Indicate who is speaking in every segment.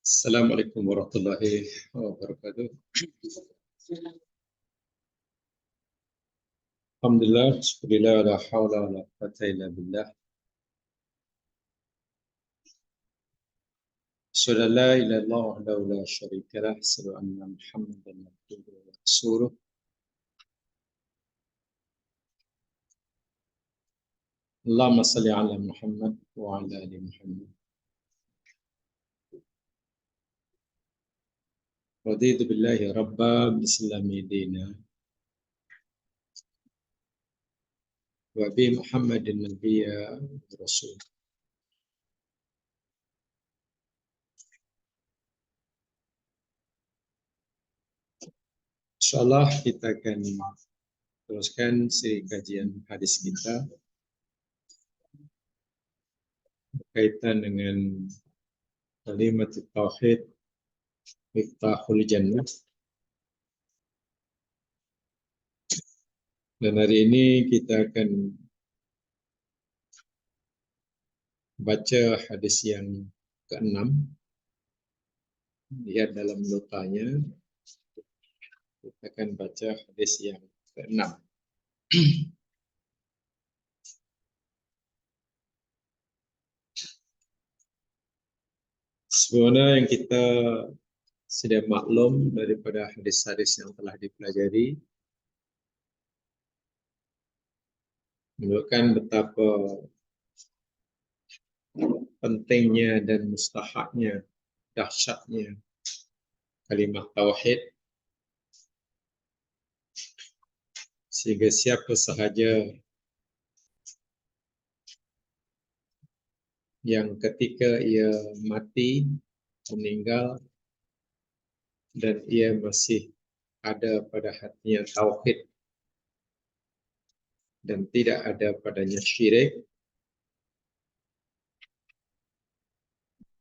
Speaker 1: Assalamualaikum warahmatullahi wabarakatuh. Alhamdulillah, syukurillah, la hawla wa la quwwata illa billah. Asyhadu an la ilaha illallah wahdahu la syarika lah, asyhadu anna Muhammadan abduhu wa rasuluh. Allahumma salli ala Muhammad wa ala ali Muhammad. Raditu billahi rabba, bislami dina, wa bi Muhammadin nabiyya wa rasul. InsyaAllah kita akan teruskan seri kajian hadis kita berkaitan dengan kalimat tauhid Miftahul Jannah. Dan hari ini kita akan baca hadis yang ke-6. Lihat dalam notanya, kita akan baca hadis yang ke-6. Sebenarnya yang kita sudah maklum daripada hadis-hadis yang telah dipelajari, menunjukkan betapa pentingnya dan mustahaknya, dahsyatnya kalimat tauhid, sehingga siapa sahaja yang ketika ia mati, meninggal, dan ia masih ada pada hatinya tauhid dan tidak ada padanya syirik,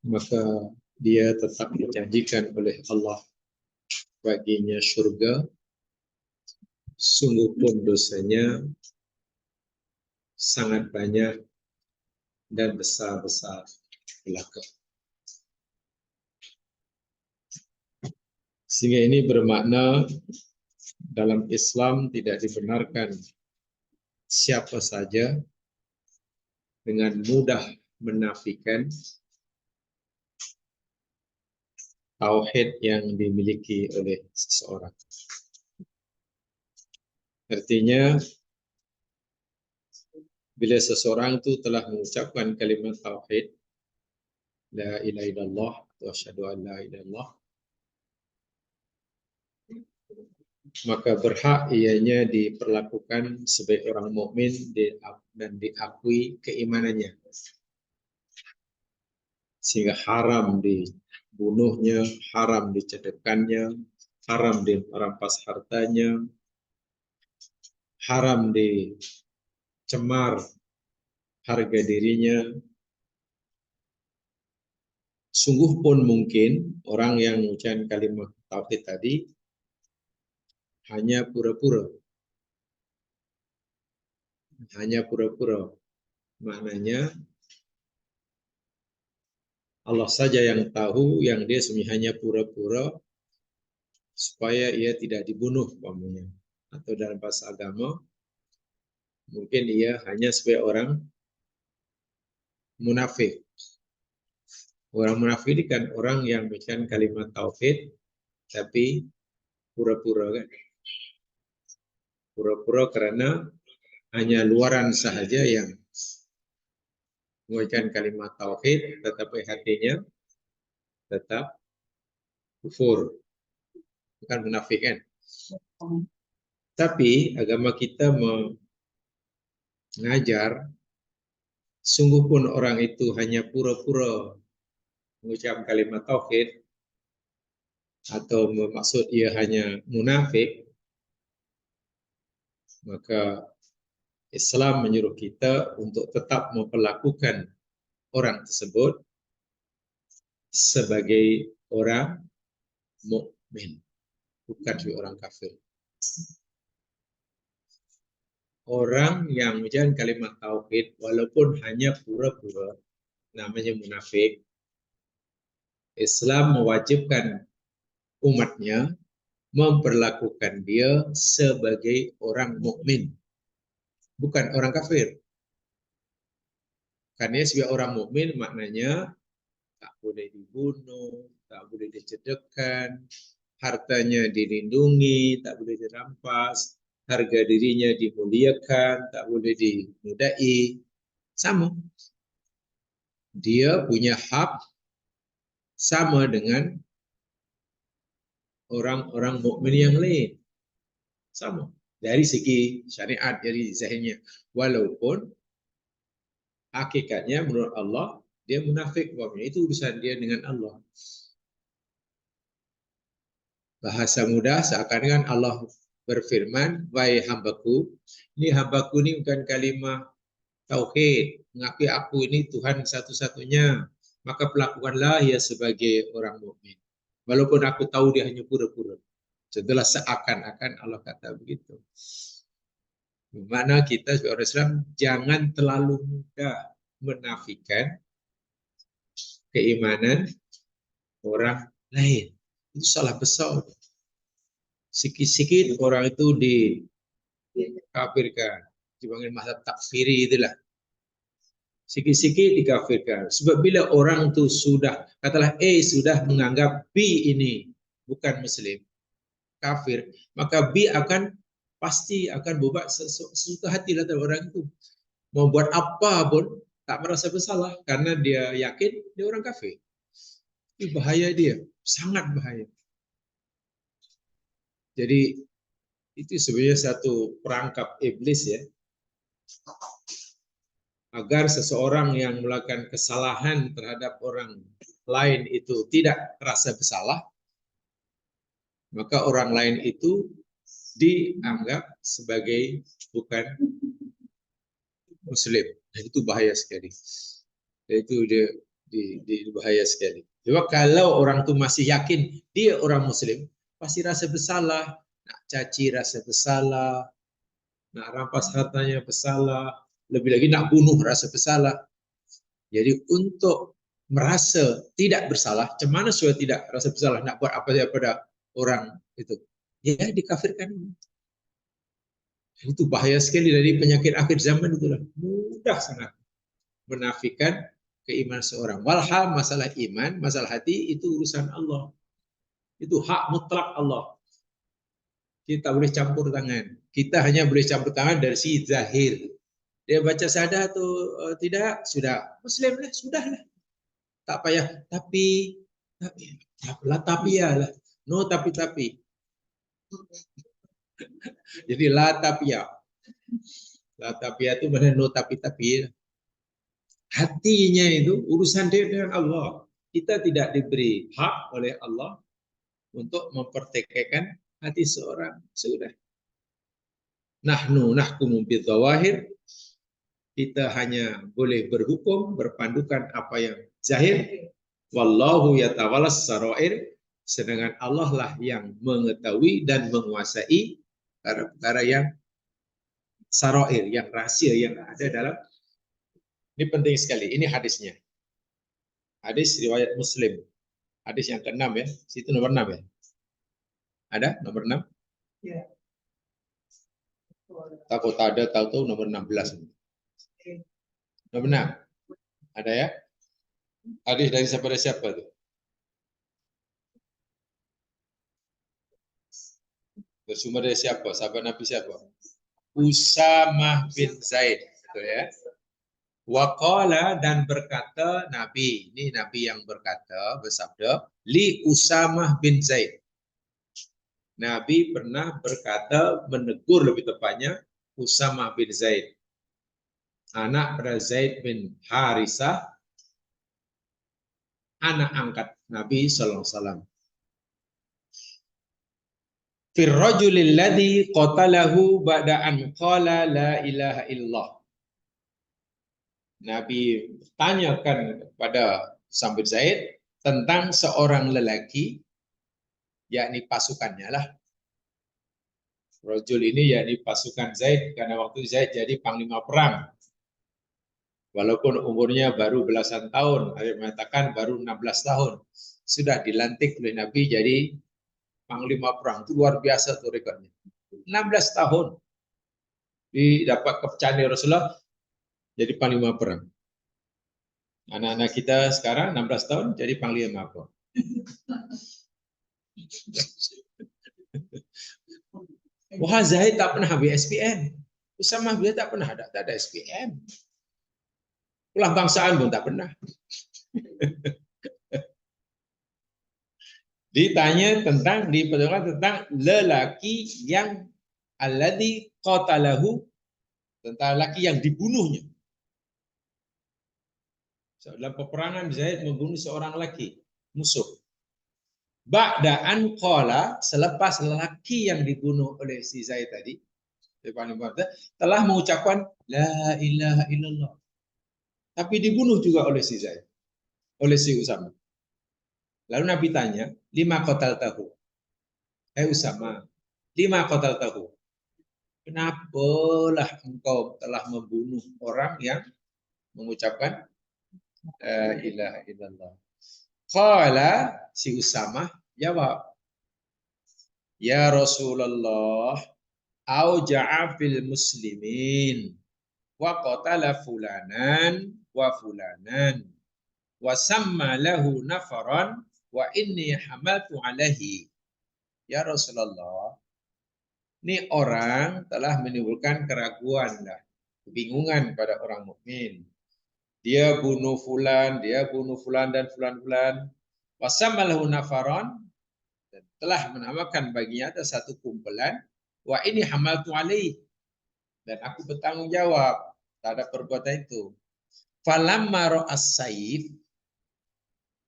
Speaker 1: maka dia tetap dijanjikan oleh Allah baginya syurga, sungguh pun dosanya sangat banyak dan besar-besar belaka. Sehingga ini bermakna dalam Islam tidak dibenarkan siapa saja dengan mudah menafikan tauhid yang dimiliki oleh seseorang. Artinya, bila seseorang itu telah mengucapkan kalimat tauhid, la ilaha illallah wa asyhadu an la ilaha illallah, maka berhak ianya diperlakukan sebagai orang mukmin dan diakui keimanannya. Sehingga haram dibunuhnya, haram dicedekkannya, haram dirampas hartanya, haram dicemar harga dirinya. Sungguh pun mungkin orang yang mengucapkan kalimat tauhid tadi hanya pura-pura. Hanya pura-pura. Maknanya Allah saja yang tahu, yang dia sebenarnya hanya pura-pura supaya ia tidak dibunuh umpamanya. Atau dalam bahasa agama, mungkin ia hanya sebagai orang munafik. Orang munafik ini kan orang yang mengucapkan kalimat tauhid tapi pura-pura kan. Pura-pura karena hanya luaran sahaja yang mengucapkan kalimat tauhid tetapi hatinya tetap kufur. Bukan munafik kan. Tapi agama kita mengajar sungguh pun orang itu hanya pura-pura mengucapkan kalimat tauhid atau bermaksud ia hanya munafik, maka Islam menyuruh kita untuk tetap memperlakukan orang tersebut sebagai orang mukmin, bukan sebagai orang kafir. Orang yang mengucapkan kalimat tauhid walaupun hanya pura-pura, namanya munafik, Islam mewajibkan umatnya memperlakukan dia sebagai orang mukmin, bukan orang kafir. Karena sebagai orang mukmin maknanya tak boleh dibunuh, tak boleh dicedekkan, hartanya dilindungi, tak boleh dirampas, harga dirinya dimuliakan, tak boleh dinodai. Sama. Dia punya hak sama dengan orang-orang mukmin yang lain. Sama. Dari segi syariat, dari zahirnya. Walaupun hakikatnya menurut Allah, dia munafik. Itu urusan dia dengan Allah. Bahasa mudah seakan-akan Allah berfirman, wahai hambaku, ini hambaku ini bukan kalimat tauhid, mengakui aku ini Tuhan satu-satunya, maka perlakukanlah ia sebagai orang mukmin. Walaupun aku tahu dia hanya pura-pura. Contohnya seakan-akan Allah kata begitu. Dimana kita sebagai orang Islam jangan terlalu mudah menafikan keimanan orang lain. Itu salah besar. Sikit-sikit orang itu dikafirkan, dipanggil mazhab takfiri itulah. Sikit-sikit dikafirkan. Sebab bila orang itu sudah, katalah A sudah menganggap B ini bukan Muslim, kafir, maka B akan pasti akan berbuat sesuka hati lah orang itu. Mau buat apa pun tak merasa bersalah karena dia yakin dia orang kafir. Itu bahaya dia, sangat bahaya. Jadi itu sebenarnya satu perangkap iblis ya, agar seseorang yang melakukan kesalahan terhadap orang lain itu tidak terasa bersalah, maka orang lain itu dianggap sebagai bukan Muslim. Dan itu bahaya sekali. Dan itu bahaya sekali. Coba kalau orang itu masih yakin dia orang Muslim, pasti rasa bersalah, nak caci rasa bersalah, nak rampas hartanya bersalah, lebih lagi nak bunuh rasa bersalah. Jadi untuk merasa tidak bersalah, macam mana supaya tidak rasa bersalah nak buat apa saja pada orang itu? Ya dikafirkan. Itu bahaya sekali dari penyakit akhir zaman itulah. Mudah sangat menafikan keimanan seorang. Walhal masalah iman, masalah hati itu urusan Allah. Itu hak mutlak Allah. Kita boleh campur tangan. Kita hanya boleh campur tangan dari si zahir. Dia baca syahadat atau tidak, sudah. Muslim lah, sudah lah. Tak payah, tapi ya lah. No tapi. Jadi la tapi ya. La tapi ya itu mana no tapi. Hatinya itu urusan dia dengan Allah. Kita tidak diberi hak oleh Allah untuk mempertikaikan hati seorang. Sudah. Nahnu nahkumu bidzawahir. Kita hanya boleh berhukum, berpandukan apa yang zahir. Wallahu yatawalas sarair. Sedangkan Allah lah yang mengetahui dan menguasai perkara-perkara yang sarair, yang rahasia yang ada dalam. Ini penting sekali. Ini hadisnya. Hadis riwayat Muslim. Hadis yang ke-6 ya. Situ nomor 6 ya. Ada nomor 6? Ya. Takut ada, tahu-tahu nomor 16. Nomor 6. Ada ya? Hadis dari siapa tuh? Bersumber dari siapa? Sahabat Nabi siapa? Usamah bin Zaid. Betul ya? Waqala dan berkata Nabi. Ini Nabi yang berkata, bersabda, li Usamah bin Zaid. Nabi pernah berkata, menegur lebih tepatnya, Usamah bin Zaid. Anak pada Zaid bin Harisah, anak angkat Nabi SAW. Firrajulil ladzi qatalahu ba'da an qala la ilaha illallah. Nabi tanyakan kepada Usamah bin Zaid tentang seorang lelaki, yakni pasukannya lah. Rajul ini yakni pasukan Zaid, karena waktu Zaid jadi panglima perang. Walaupun umurnya baru belasan tahun, ada yang mengatakan baru 16 tahun. sudah dilantik oleh Nabi jadi panglima perang. Itu luar biasa tuh rekodnya. 16 tahun didapat kepercayaan dari Rasulullah jadi panglima perang. Anak-anak kita sekarang 16 tahun jadi panglima apa? Wah, Zaid tak pernah BSPM. Usamah dia tak pernah ada SPM. Ulah bangsaan pun tak pernah. Ditanya tentang lelaki yang alladzi qatalahu, tentang lelaki yang dibunuhnya. Dalam peperangan Zaid membunuh seorang lelaki musuh. Ba'da'an qala, selepas lelaki yang dibunuh oleh si Zaid tadi, telah mengucapkan la ilaha illallah. Tapi dibunuh juga oleh si Zaid, oleh si Usama. Lalu Nabi tanya, lima qatal tahu. Usama, lima qatal tahu. Kenapalah engkau telah membunuh orang yang mengucapkan la ilaha illallah. Qala, si Usama jawab, ya Rasulullah, auja'a fil muslimin wa qatala fulanan wa fulanan wa samma lahu nafaran wa inni hamaltu alaihi. Ya Rasulullah, ini orang telah menimbulkan keraguan dan kebingungan pada orang mukmin. Dia bunuh fulan dan fulan. Wa samma lahu nafaran, dan telah menamakan baginya ada satu kumpulan, wa ini hamaltu alaihi, dan aku bertanggung jawab terhadap perbuatan itu. Falamma ra'as saif,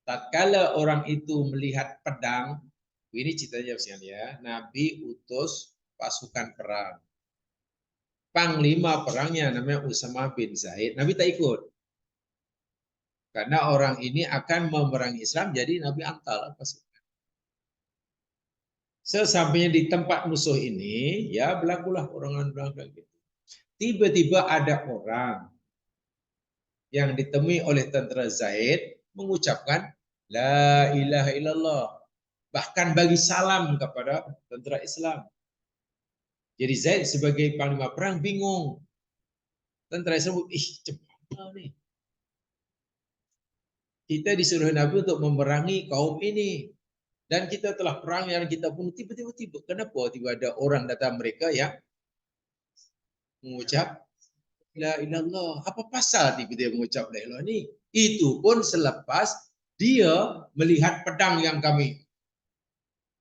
Speaker 1: tatkala orang itu melihat pedang, ini ceritanya ya, Nabi utus pasukan perang. Panglima perangnya namanya Usama bin Zaid. Nabi tak ikut. Karena orang ini akan memerangi Islam, jadi Nabi antar pasukan. Sesampainya di tempat musuh ini, ya berlakulah orang-orang gitu. Tiba-tiba ada orang yang ditemui oleh tentara Zaid mengucapkan la ilaha illallah, bahkan bagi salam kepada tentara Islam. Jadi Zaid sebagai panglima perang bingung. Tentara Islam, cepat nih. Kita disuruh Nabi untuk memerangi kaum ini, dan kita telah perang yang kita bunuh. Tiba-tiba, kenapa tiba ada orang datang mereka yang mengucap la ilallah? Apa pasal tiba-tiba mengucap la ilallah ini? Itu pun selepas dia melihat pedang yang kami.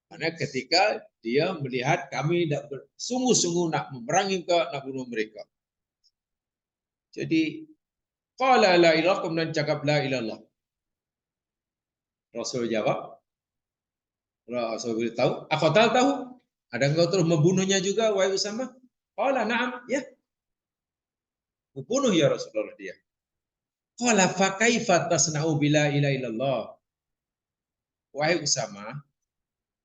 Speaker 1: Karena ketika dia melihat kami sungguh-sungguh nak memerangi mereka, nak bunuh mereka. Jadi qala la ilallah, kemudian cakap la ilallah. Rasul jawab, Rasul beritahu, aku tahu, ada engkau terus membunuhnya juga, wahai Usama? Qala na'am, ya. Membunuh ya Rasulullah dia. Qala fa kaifa tasna'u bila ilaha illallah? Wahai Usama,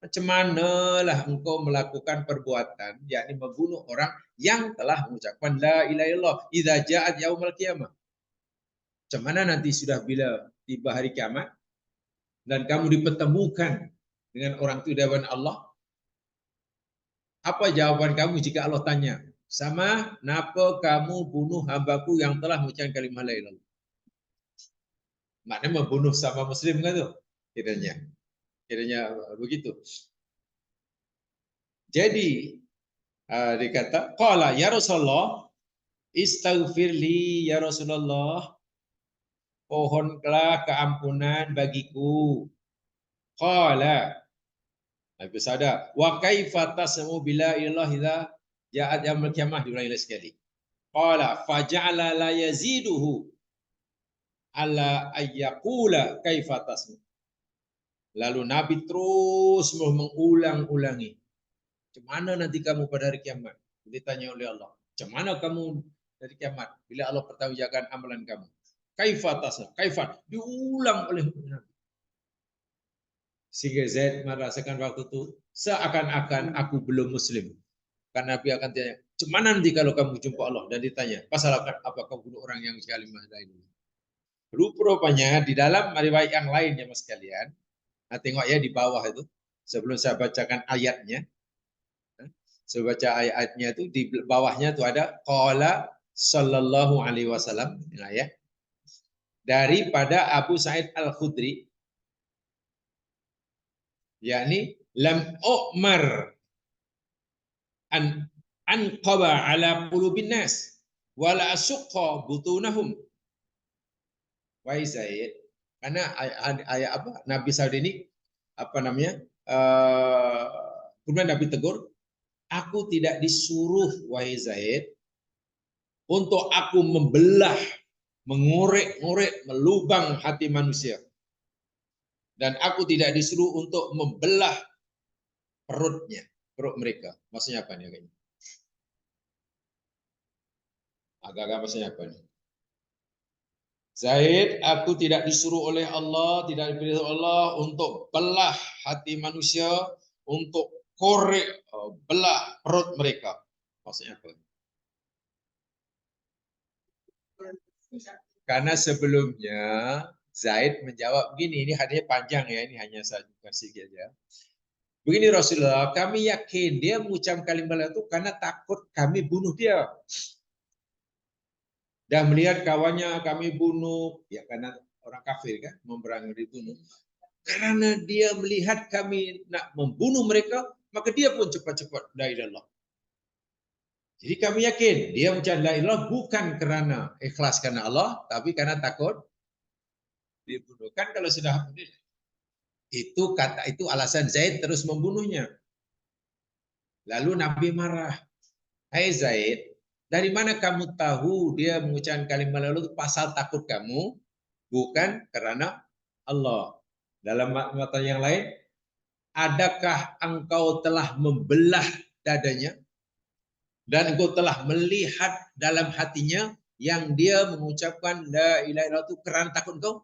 Speaker 1: macam manalah engkau melakukan perbuatan, yakni membunuh orang yang telah mengucapkan la ilaha illallah idza ja'at yaumul qiyamah. Macam mana nanti sudah bila tiba hari kiamat dan kamu dipertemukan dengan orang itu di hadapan Allah? Apa jawaban kamu jika Allah tanya, sama, kenapa kamu bunuh hambaku yang telah mengucapkan kalimah la ilaha illallah? Maknanya membunuh sama muslim kan tuh? Kiranya begitu. Jadi dikata, qala ya Rasulullah, istaghfirli ya Rasulullah, pohonlah keampunan bagiku. Qala, Nabi bersabda, wa kaifa tasmu bila ilallah idza ja'at yaumul qiyamah, diulangi sekali. Qala faja'ala la yaziduhu ala ayyaqula kaifa tasmu. Lalu Nabi terus mengulang-ulangi. Macam mana nanti kamu pada hari kiamat? Ditanya oleh Allah. Macam mana kamu dari kiamat? Bila Allah pertanyakan amalan kamu. Kaifa tasmu? Kaifa? Diulang oleh Nabi. Sehingga Zaid merasakan waktu itu seakan-akan aku belum muslim. Karena Nabi akan tanya, macam mana nanti kalau kamu jumpa Allah? Dan ditanya, pasal apa kamu bunuh orang yang kalimah la ilaha illallah? Rupanya di dalam riwayat yang lain ya mas sekalian, Nah, tengok ya di bawah itu. Sebelum saya bacakan ayatnya. Saya baca ayatnya itu di bawahnya itu ada qala sallallahu alaihi wasallam. Nah, ya. Daripada Abu Sa'id Al-Khudri, yakni lam u'mar an anqaba ala qulubin nas wala asqa butunahum. Wahai Zaid, karena ayat apa? Nabi Saud ini apa namanya? Kemudian Nabi tegur, aku tidak disuruh wahai Zaid untuk aku membelah, mengorek-ngorek, melubang hati manusia. Dan aku tidak disuruh untuk membelah perutnya, perut mereka. Maksudnya apa nih? Agak-agak maksudnya apa nih? Zaid, aku tidak disuruh oleh Allah, tidak dipilih Allah untuk belah hati manusia, untuk korek, belah perut mereka. Maksudnya apa? Karena sebelumnya Zaid menjawab begini, ini hadisnya panjang ya, ini hanya saya kasih aja. Begini Rasulullah, kami yakin dia mengucap kalimat itu karena takut kami bunuh dia. Dan melihat kawannya kami bunuh, ya karena orang kafir kan, memerangi dibunuh. Karena dia melihat kami nak membunuh mereka, maka dia pun cepat-cepat la ilallah. Jadi kami yakin dia mengucap la ilallah bukan kerana ikhlas karena Allah, tapi karena takut dibunuh. Kan kalau sudah itu kata itu alasan Zaid terus membunuhnya. Lalu Nabi marah. Hai Zaid, dari mana kamu tahu dia mengucapkan kalimat lalu pasal takut kamu, bukan karena Allah. Dalam mata yang lain, adakah engkau telah membelah dadanya dan engkau telah melihat dalam hatinya yang dia mengucapkan la ilaha illallah itu kerana takut engkau?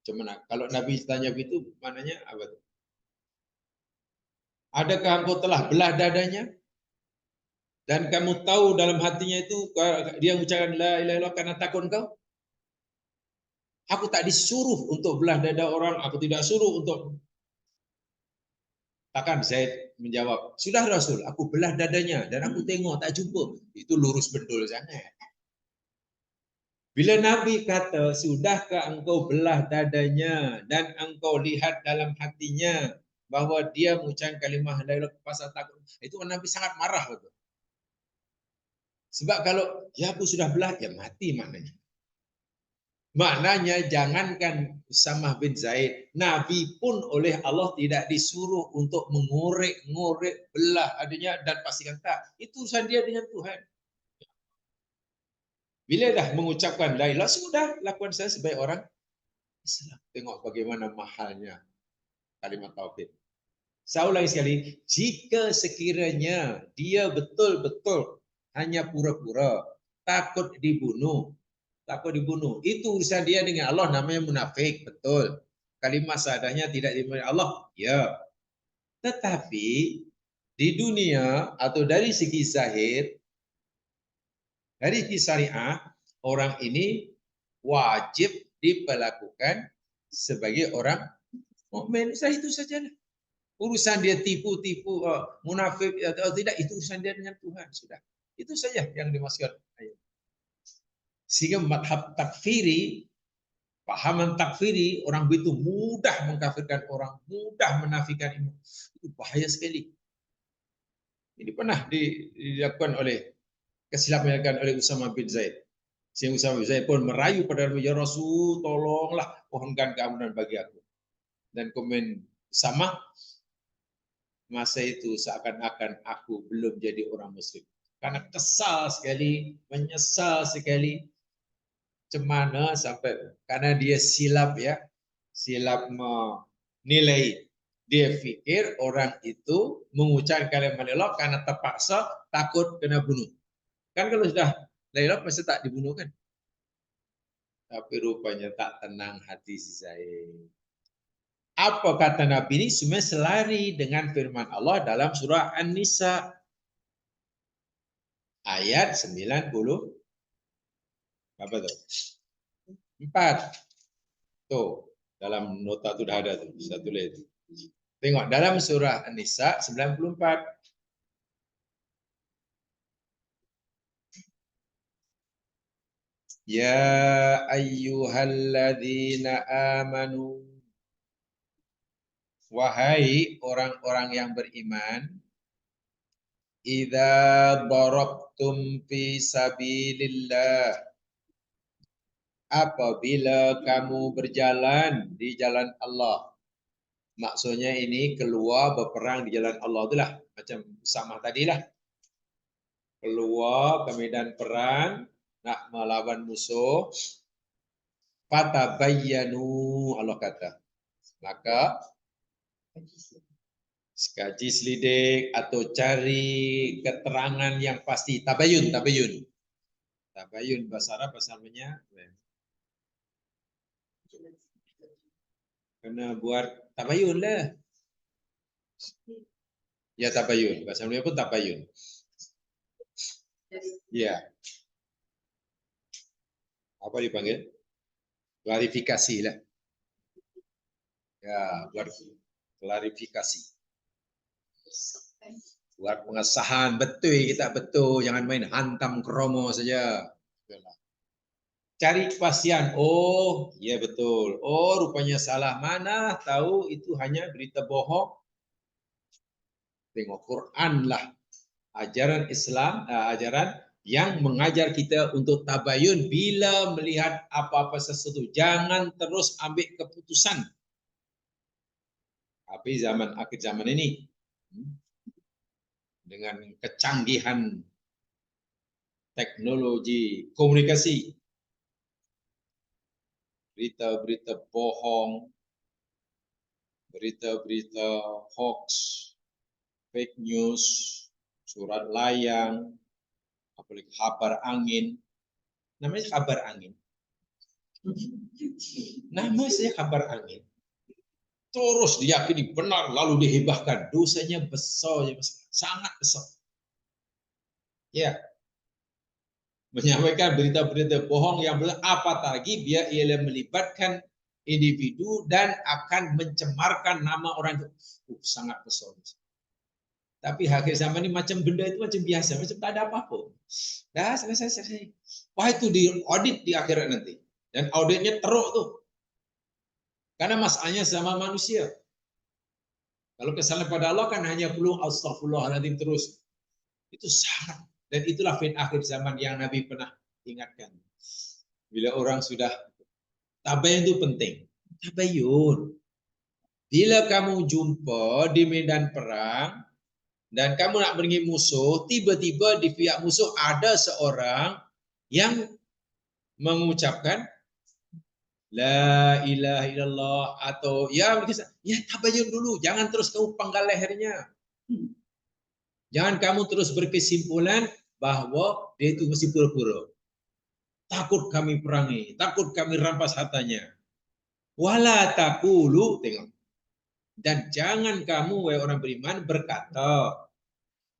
Speaker 1: Cuman kalau Nabi tanya begitu, maknanya apa tuh? Adakah engkau telah belah dadanya dan kamu tahu dalam hatinya itu dia mengucapkan la ilaha illallah karena takut engkau? Aku tak disuruh untuk belah dada orang, aku tidak suruh untuk. Takkan Zaid menjawab, sudah Rasul, aku belah dadanya dan aku tengok tak jumpa. Itu lurus bendul sangat. Bila Nabi kata, sudahkah engkau belah dadanya dan engkau lihat dalam hatinya bahwa dia mengucapkan kalimah la ilaha illallah pasal takut. Itu Nabi sangat marah betul. Sebab kalau ya aku sudah belah, ya mati maknanya. Maknanya jangankan Usamah bin Zaid, Nabi pun oleh Allah tidak disuruh untuk mengorek-ngorek belah adanya dan pastikan tak. Itu urusan dia dengan Tuhan. Bila dah mengucapkan la ilaha sudah lakukan saya sebagai orang Islam. Tengok bagaimana mahalnya kalimat tauhid. Saya ulangi sekali, jika sekiranya dia betul-betul hanya pura-pura takut dibunuh, itu urusan dia dengan Allah, namanya munafik, betul. Kalimat sadahnya tidak dimiliki Allah, ya. Tetapi di dunia atau dari segi zahir, dari segi syariah, orang ini wajib diperlakukan sebagai orang mukmin. Itu saja. Urusan dia tipu-tipu, munafik atau tidak, itu urusan dia dengan Tuhan. Sudah. Itu saja yang dimaksudkan. Sehingga madhab takfiri, pahaman takfiri, orang begitu mudah mengkafirkan orang, mudah menafikan iman. Itu bahaya sekali. Ini pernah dilakukan oleh kesilapan dilakukan oleh Usama bin Zaid. Sehingga Usama bin Zaid pun merayu pada Nabi, ya Rasul, tolonglah pohonkan keamanan bagi aku. Dan komen sama masa itu seakan-akan aku belum jadi orang muslim. Karena kesal sekali, menyesal sekali. Cemana sampai karena dia silap ya, silap menilai. Dia fikir orang itu mengucapkan kalimat la ilaha karena terpaksa takut kena bunuh. Kan kalau sudah la ilaha pasti tak dibunuh kan? Tapi rupanya tak tenang hati si Zaid. Apa kata Nabi ini? Sebenarnya selari dengan firman Allah dalam surah An-Nisa ayat 90 apa tuh? 4. Tuh. Dalam nota itu sudah ada tuh, saya tulis. Tengok dalam surah An-Nisa 94. Ya ayyuhalladzina amanu. Wahai orang-orang yang beriman, idza darabtum fi sabilillah, apabila kamu berjalan di jalan Allah. Maksudnya ini keluar berperang di jalan Allah itulah, macam sama tadilah. Keluar ke medan perang nak melawan musuh, fatabayyanu, Allah kata. Maka kaji selidik atau cari keterangan yang pasti. Tabayun, tabayun. Tabayun bahasa Arab namanya. Kena buat tabayun lah. Ya tabayun. Bahasa Arabnya pun tabayun. Ya. Apa dipanggil? Klarifikasi lah. Ya, buat klarifikasi. Buat pengesahan betul kita betul, jangan main hantam kromo saja. Cari kepastian. Oh, ya betul. Oh, rupanya salah. Mana tahu itu hanya berita bohong. Tengok Quran lah. Ajaran Islam, ajaran yang mengajar kita untuk tabayun bila melihat apa-apa sesuatu. Jangan terus ambil keputusan. Tapi zaman akhir zaman ini, dengan kecanggihan teknologi komunikasi, berita-berita bohong, berita-berita hoax, fake news, surat layang, apalagi kabar angin. Namanya kabar angin. Nama saya kabar angin. Terus diyakini benar lalu dihibahkan. Dosanya besar, sangat besar. Ya. Menyampaikan berita-berita bohong yang apatah lagi biar ia melibatkan individu dan akan mencemarkan nama orang itu. Sangat besar. Tapi akhir zaman ini macam benda itu macam biasa, macam tak ada apa-apa. Dah selesai. Wah itu di audit di akhirat nanti. Dan auditnya teruk tuh. Karena masalahnya sama manusia. Kalau kesalahan pada Allah kan hanya perlu astagfirullahaladzim terus. Itu sangat. Dan itulah fin akhir zaman yang Nabi pernah ingatkan. Bila orang sudah, tabayun itu penting. Tabayun. Bila kamu jumpa di medan perang, dan kamu nak beringi musuh, tiba-tiba di pihak musuh ada seorang yang mengucapkan La ilaha illallah atau ya tabayun dulu, jangan terus kamu panggal lehernya. Jangan kamu terus berkesimpulan bahwa dia itu mesti pura-pura. Takut kami perangi, takut kami rampas hartanya. Wala taqulu, tengok. Dan jangan kamu wahai orang beriman berkata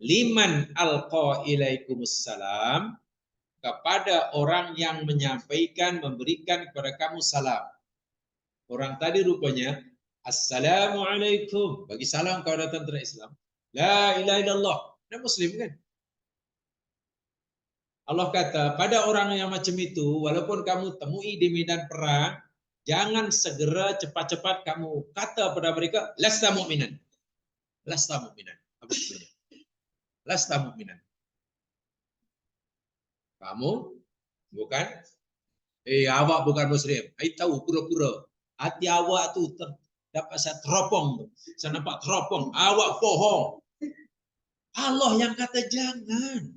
Speaker 1: liman alqa ilaikumussalam, kepada orang yang menyampaikan, memberikan kepada kamu salam. Orang tadi rupanya assalamualaikum, bagi salam kau datang dari Islam. La ilaha illallah, dia Muslim kan? Allah kata pada orang yang macam itu, walaupun kamu temui di medan perang, jangan segera cepat-cepat kamu kata pada mereka lasta mu'minan. Lasta mu'minan. Apa sebenarnya? Lasta mu'minan. Kamu bukan, awak bukan Muslim. Saya tahu pura-pura. Hati awak tu dapat saya teropong. Saya nampak teropong. Awak bohong. Allah yang kata jangan.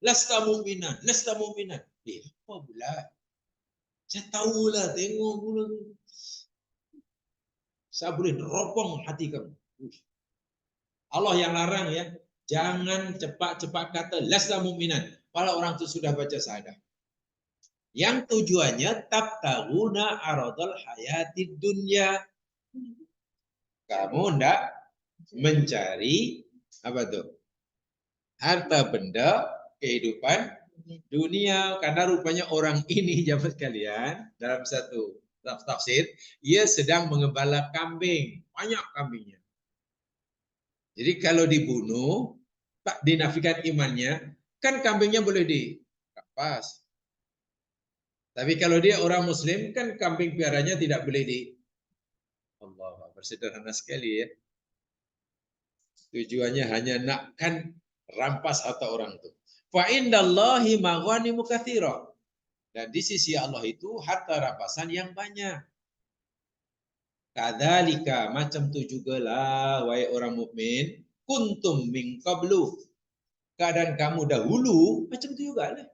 Speaker 1: Lasta mu'minan. Lasta mu'minan. Apa pula? Saya tahulah. Tengok pula. Saya boleh teropong hati kamu. Allah yang larang ya. Jangan cepat-cepat kata lasta mu'minan. Kalau orang itu sudah baca syahadah. Yang tujuannya tabtaguna aradul hayatid dunya. Kamu hendak mencari apa tuh? Harta benda kehidupan dunia, karena rupanya orang ini jamaah sekalian dalam satu tafsir, ia sedang mengembala kambing, banyak kambingnya. Jadi kalau dibunuh, tak dinafikan imannya, kan kambingnya boleh dikapas. Tapi kalau dia orang Muslim, kan kambing piaranya tidak boleh Allah, bersederhana sekali ya. Tujuannya hanya nakkan rampas harta orang itu. Fa indallahi maghanimu katsira. Dan di sisi Allah itu harta rampasan yang banyak. Kadzalika, macam tu jugalah wahai orang mukmin, kuntum min qablu. Keadaan kamu dahulu macam tu juga lah.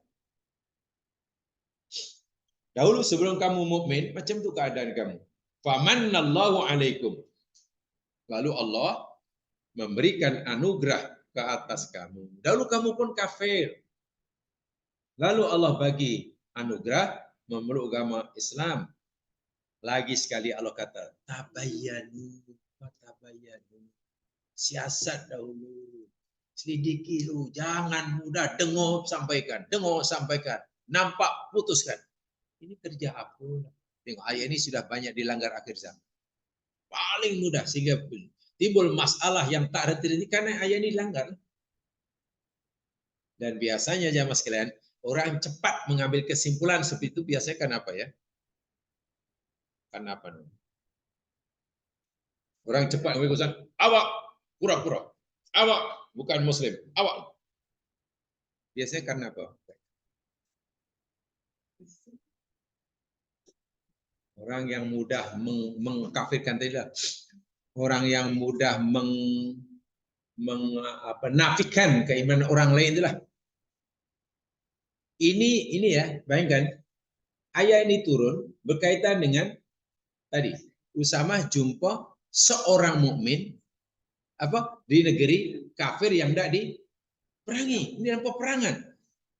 Speaker 1: Dahulu sebelum kamu mukmin macam tu keadaan kamu. Famannallahu alaikum. Lalu Allah memberikan anugerah ke atas kamu. Dahulu kamu pun kafir. Lalu Allah bagi anugerah memeluk agama Islam. Lagi sekali Allah kata, tabayyanu, tabayyanu. Siasat dahulu. Selidiki dulu, jangan mudah dengar sampaikan, nampak putuskan. Ini kerja apa? Tengok ayat ini sudah banyak dilanggar akhir zaman. Paling mudah sehingga timbul masalah yang tak henti-henti karena ayat ini dilanggar. Dan biasanya jamaah sekalian, orang cepat mengambil kesimpulan seperti itu biasanya kan apa ya? Karena apa? Orang cepat mengambil kesimpulan, awak pura-pura, awak bukan Muslim, awak. Biasanya karena apa? Orang yang mudah mengkafirkan tidak, orang yang mudah menafikan keimanan orang lain itulah. Ini ya, bayangkan ayat ini turun berkaitan dengan tadi Usamah jumpa seorang mukmin di negeri kafir yang tidak diperangi. Ini dalam peperangan.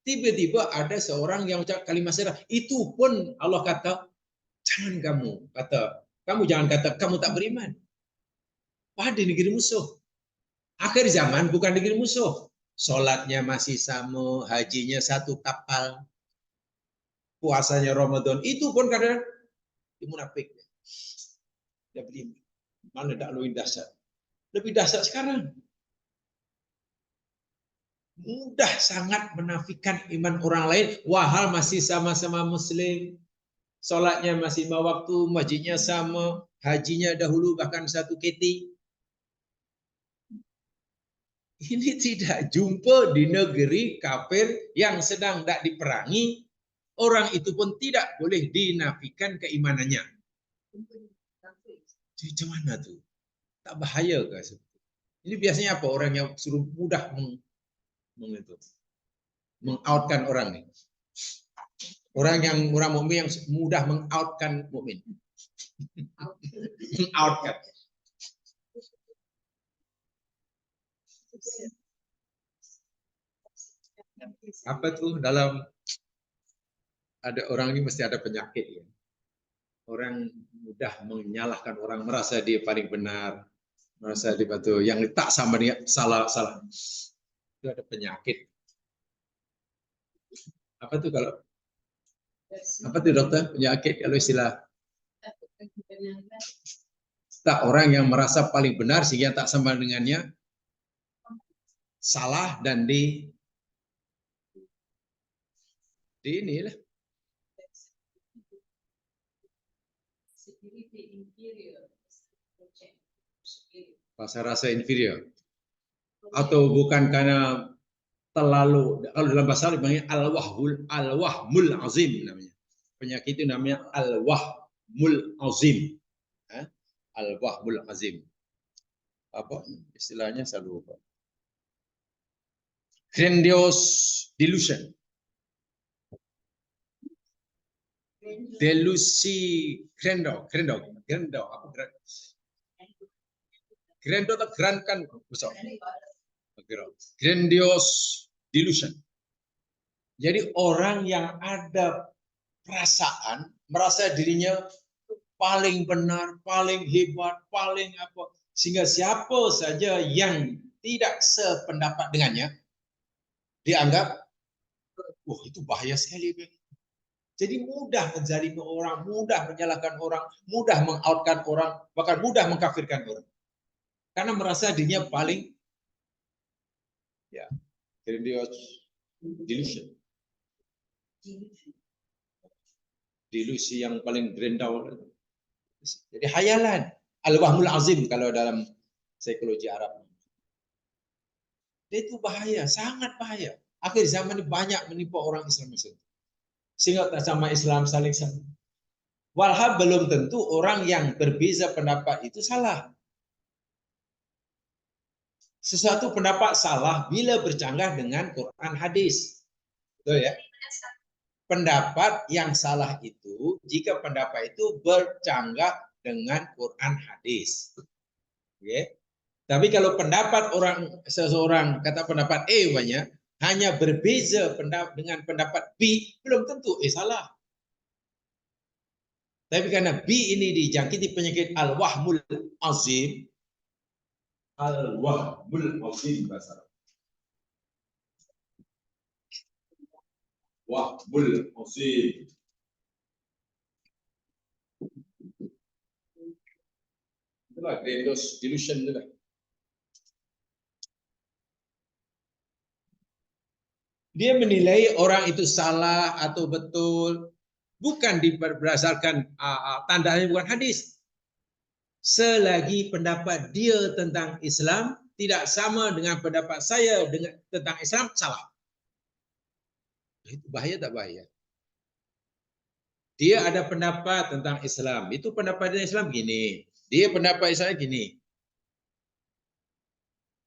Speaker 1: Tiba-tiba ada seorang yang ucap kalimat syirik. Itu pun Allah kata, jangan kamu jangan kata kamu tak beriman. Di negeri musuh. Akhir zaman bukan negeri musuh. Sholatnya masih sama, hajinya satu kapal, puasanya Ramadan. Itu pun kadang munafik. Dia beriman. Mana tak lebih dahsyat? Lebih dahsyat sekarang. Mudah sangat menafikan iman orang lain, wahal masih sama-sama Muslim. Sholatnya masih lima waktu, masjidnya sama, hajinya dahulu bahkan satu keti. Ini tidak jumpa di negeri kafir yang sedang tidak diperangi. Orang itu pun tidak boleh dinafikan keimanannya. Macam mana tuh? Tak bahaya ke? Ini biasanya apa? Orang yang suruh mudah mengoutkan orang nih. Orang mukmin yang mudah mengoutkan mukmin. Mengoutkan. Apa tuh dalam ada orang ini mesti ada penyakit ya. Orang mudah menyalahkan orang, merasa dia paling benar, merasa dia betul, yang tak sama dia salah. Itu ada penyakit. Apa tuh kalau apa tuh dokter penyakit kalau istilah? Tak, orang yang merasa paling benar sehingga tak sama dengannya salah dan di inilah. Rasa inferior. Atau bukan karena terlalu, kalau dalam bahasa Arab namanya al-wahmul azim namanya. Penyakit itu namanya al-wahmul azim. Al-wahmul azim. Apa istilahnya saya lupa. Grandiose delusion. Delusi grando apa grando atau grand kan besar. Grandiose delusion. Jadi orang yang ada perasaan merasa dirinya paling benar, paling hebat, paling apa, sehingga siapa saja yang tidak sependapat dengannya dianggap, wah itu bahaya sekali. Jadi mudah menzalimi orang, mudah menyalahkan orang, mudah mengoutkan orang, bahkan mudah mengkafirkan orang. Karena merasa dirinya paling ya grandiose delusion. Delusi yang paling grandiose. Jadi hayalan, al-wahmul azim kalau dalam psikologi Arab. Itu bahaya, sangat bahaya. Akhir zaman ini banyak menimpa orang Islam Muslim. Sehingga sama Islam saling sama. Walhal belum tentu orang yang berbeza pendapat itu salah. Sesuatu pendapat salah bila bercanggah dengan Quran hadis. Betul ya? Pendapat yang salah itu jika pendapat itu bercanggah dengan Quran hadis. Oke. Tapi kalau pendapat seseorang kata pendapat A banyak, hanya berbeza dengan pendapat B, belum tentu salah. Tapi karena B ini dijangkiti penyakit al-wahmul azim, al-wahmul azim bahasa Arab. Wahmul azim. Itulah grandiose delusion itulah. Dia menilai orang itu salah atau betul bukan berdasarkan tandanya bukan hadis. Selagi pendapat dia tentang Islam tidak sama dengan pendapat saya tentang Islam, salah. Itu bahaya tak bahaya? Dia ada pendapat tentang Islam, itu pendapat Islam gini. Dia pendapat Islam gini.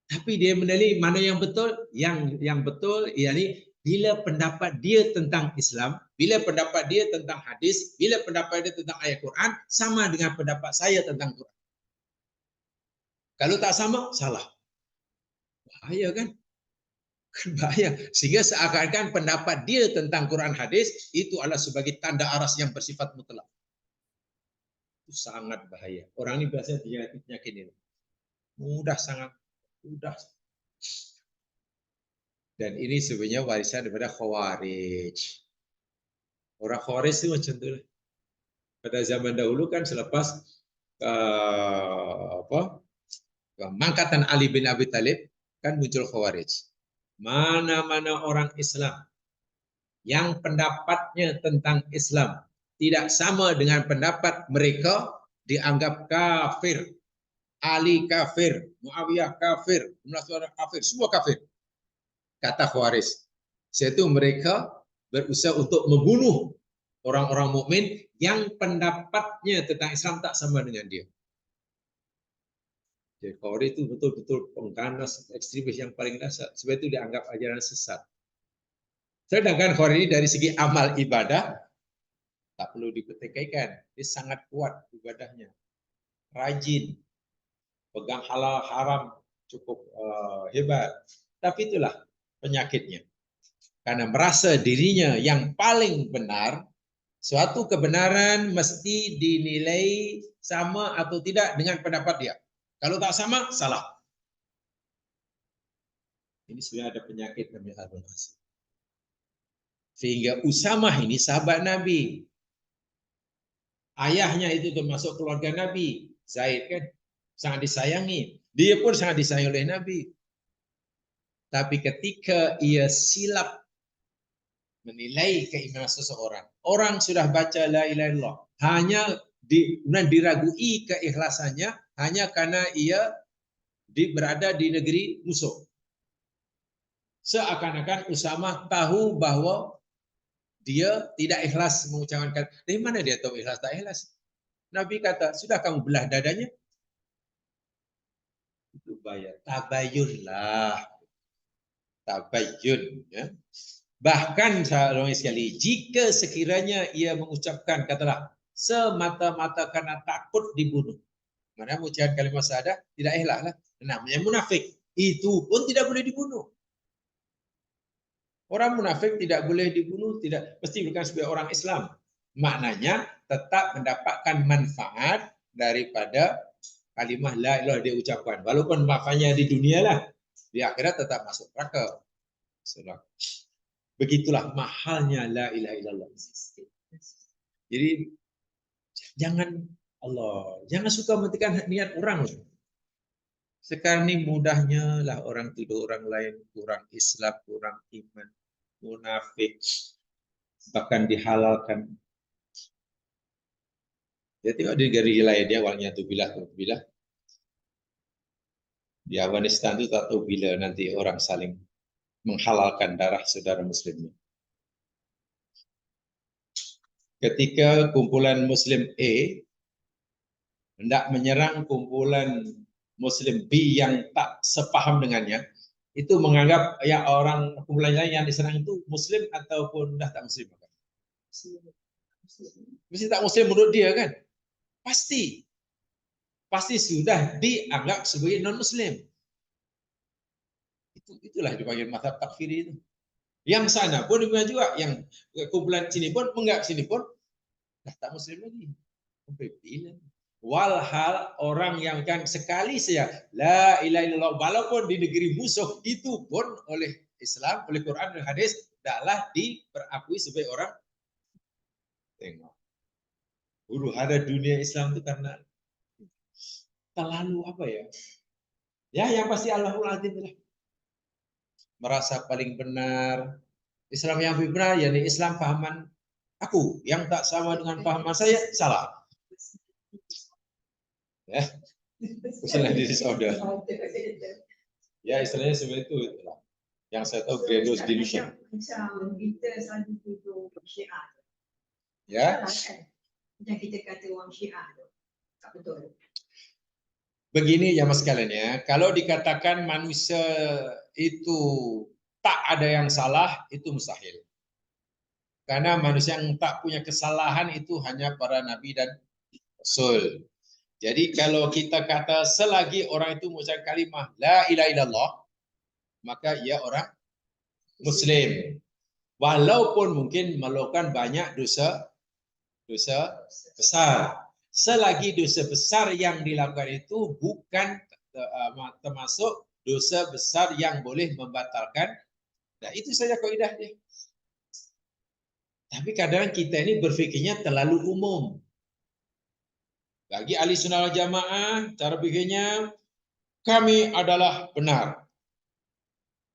Speaker 1: Tapi dia menilai mana yang betul, yang betul yakni bila pendapat dia tentang Islam, bila pendapat dia tentang hadis, bila pendapat dia tentang ayat Quran sama dengan pendapat saya tentang Quran. Kalau tak sama, salah. Bahaya kan? Bahaya. Sehingga seakan-akan pendapat dia tentang Quran hadis itu adalah sebagai tanda aras yang bersifat mutlak. Itu sangat bahaya. Orang ini biasanya penyakit ini. Sangat mudah. Dan ini sebenarnya warisan daripada Khawarij. Orang Khawarij itu macam itu. Pada zaman dahulu kan selepas mangkatan Ali bin Abi Thalib kan muncul Khawarij. Mana-mana orang Islam yang pendapatnya tentang Islam tidak sama dengan pendapat mereka dianggap kafir. Ali kafir, Muawiyah kafir, kafir, semua kafir. Kata Khawarij. Yaitu mereka berusaha untuk membunuh orang-orang mukmin yang pendapatnya tentang Islam tak sama dengan dia. Jadi Khawarij itu betul-betul pengganas ekstremis yang paling dasar. Sebab itu dianggap ajaran sesat. Sedangkan Khawarij ini dari segi amal ibadah tak perlu dipertikaikan. Dia sangat kuat ibadahnya. Rajin. Pegang halal haram cukup hebat. Tapi itulah penyakitnya. Karena merasa dirinya yang paling benar, suatu kebenaran mesti dinilai sama atau tidak dengan pendapat dia. Kalau tak sama, salah. Ini sebenarnya ada penyakit namanya Harun Hasim. Sehingga Usamah ini sahabat Nabi. Ayahnya itu termasuk keluarga Nabi. Zaid kan sangat disayangi. Dia pun sangat disayangi oleh Nabi. Tapi ketika ia silap menilai keimanan seseorang, orang sudah baca la ilaha illallah, hanya diragui keikhlasannya hanya karena ia berada di negeri musuh. Seakan-akan Usamah tahu bahwa dia tidak ikhlas mengucapkan. Dari mana dia tahu ikhlas tak ikhlas? Nabi kata, sudah kamu belah dadanya? Itu bayar. Tabayunlah. Tabayun. Ya. Bahkan saudara sekali, jika sekiranya ia mengucapkan, katalah, semata-mata karena takut dibunuh. Mana mengucapkan kalimat syahadah, tidak ikhlas lah. Namanya munafik. Itu pun tidak boleh dibunuh. Orang munafik tidak boleh dibunuh, tidak mesti bukan sebagai orang Islam. Maknanya tetap mendapatkan manfaat daripada kalimah la ilaha dia ucapkan. Walaupun manfaatnya di dunia lah, di akhirat tetap masuk neraka. Begitulah mahalnya la ilaha illallah. Jadi jangan jangan suka menentukan niat orang. Sekarang ini mudahnya lah orang tuduh orang lain kurang Islam, kurang iman, munafik, bahkan dihalalkan. Dia tengok di negara lain dia awalnya tu bila di Afghanistan itu tak tahu bila nanti orang saling menghalalkan darah saudara muslimnya. Ketika kumpulan Muslim A hendak menyerang kumpulan Muslim B yang tak sepaham dengannya, itu menganggap ya orang kumpulan lain yang diserang itu Muslim ataupun dah tak Muslim. Mesti tak Muslim menurut dia kan? Pasti sudah dianggap sebagai non-Muslim. Itulah dipanggil mazhab takfiri itu. Yang sana pun juga, yang kumpulan sini pun menganggap sini pun dah tak Muslim lagi. Sampai bila? Walhal orang yang kan sekali saja la ilaha illallah walaupun di negeri musuh itu pun oleh Islam, oleh Quran dan hadis adalah diperakui sebagai orang. Tengok. Huru hara dunia Islam itu karena terlalu apa ya? Ya yang pasti Allahul Azim lah. Merasa paling benar. Islam yang lebih benar, yakni Islam pahaman aku yang tak sama dengan pahaman saya salah. Ya, usulan diri saudara. Ya istilahnya seperti itu. Itulah. Yang saya tahu Gredos Delusion. Ya.
Speaker 2: Yang kita kata orang Syiah tu. Tak betul.
Speaker 1: Begini ya mas sekalian ya, kalau dikatakan manusia itu tak ada yang salah, itu mustahil. Karena manusia yang tak punya kesalahan itu hanya para nabi dan rasul. Jadi kalau kita kata selagi orang itu mengucapkan kalimah la ilaha illallah, maka ia orang Muslim. Walaupun mungkin melakukan banyak dosa besar. Selagi dosa besar yang dilakukan itu bukan termasuk dosa besar yang boleh membatalkan. Nah, itu saja kaidah dia. Tapi kadang kita ini berfikirnya terlalu umum. Bagi ahli sunnah wal jamaah, cara pikirnya kami adalah benar.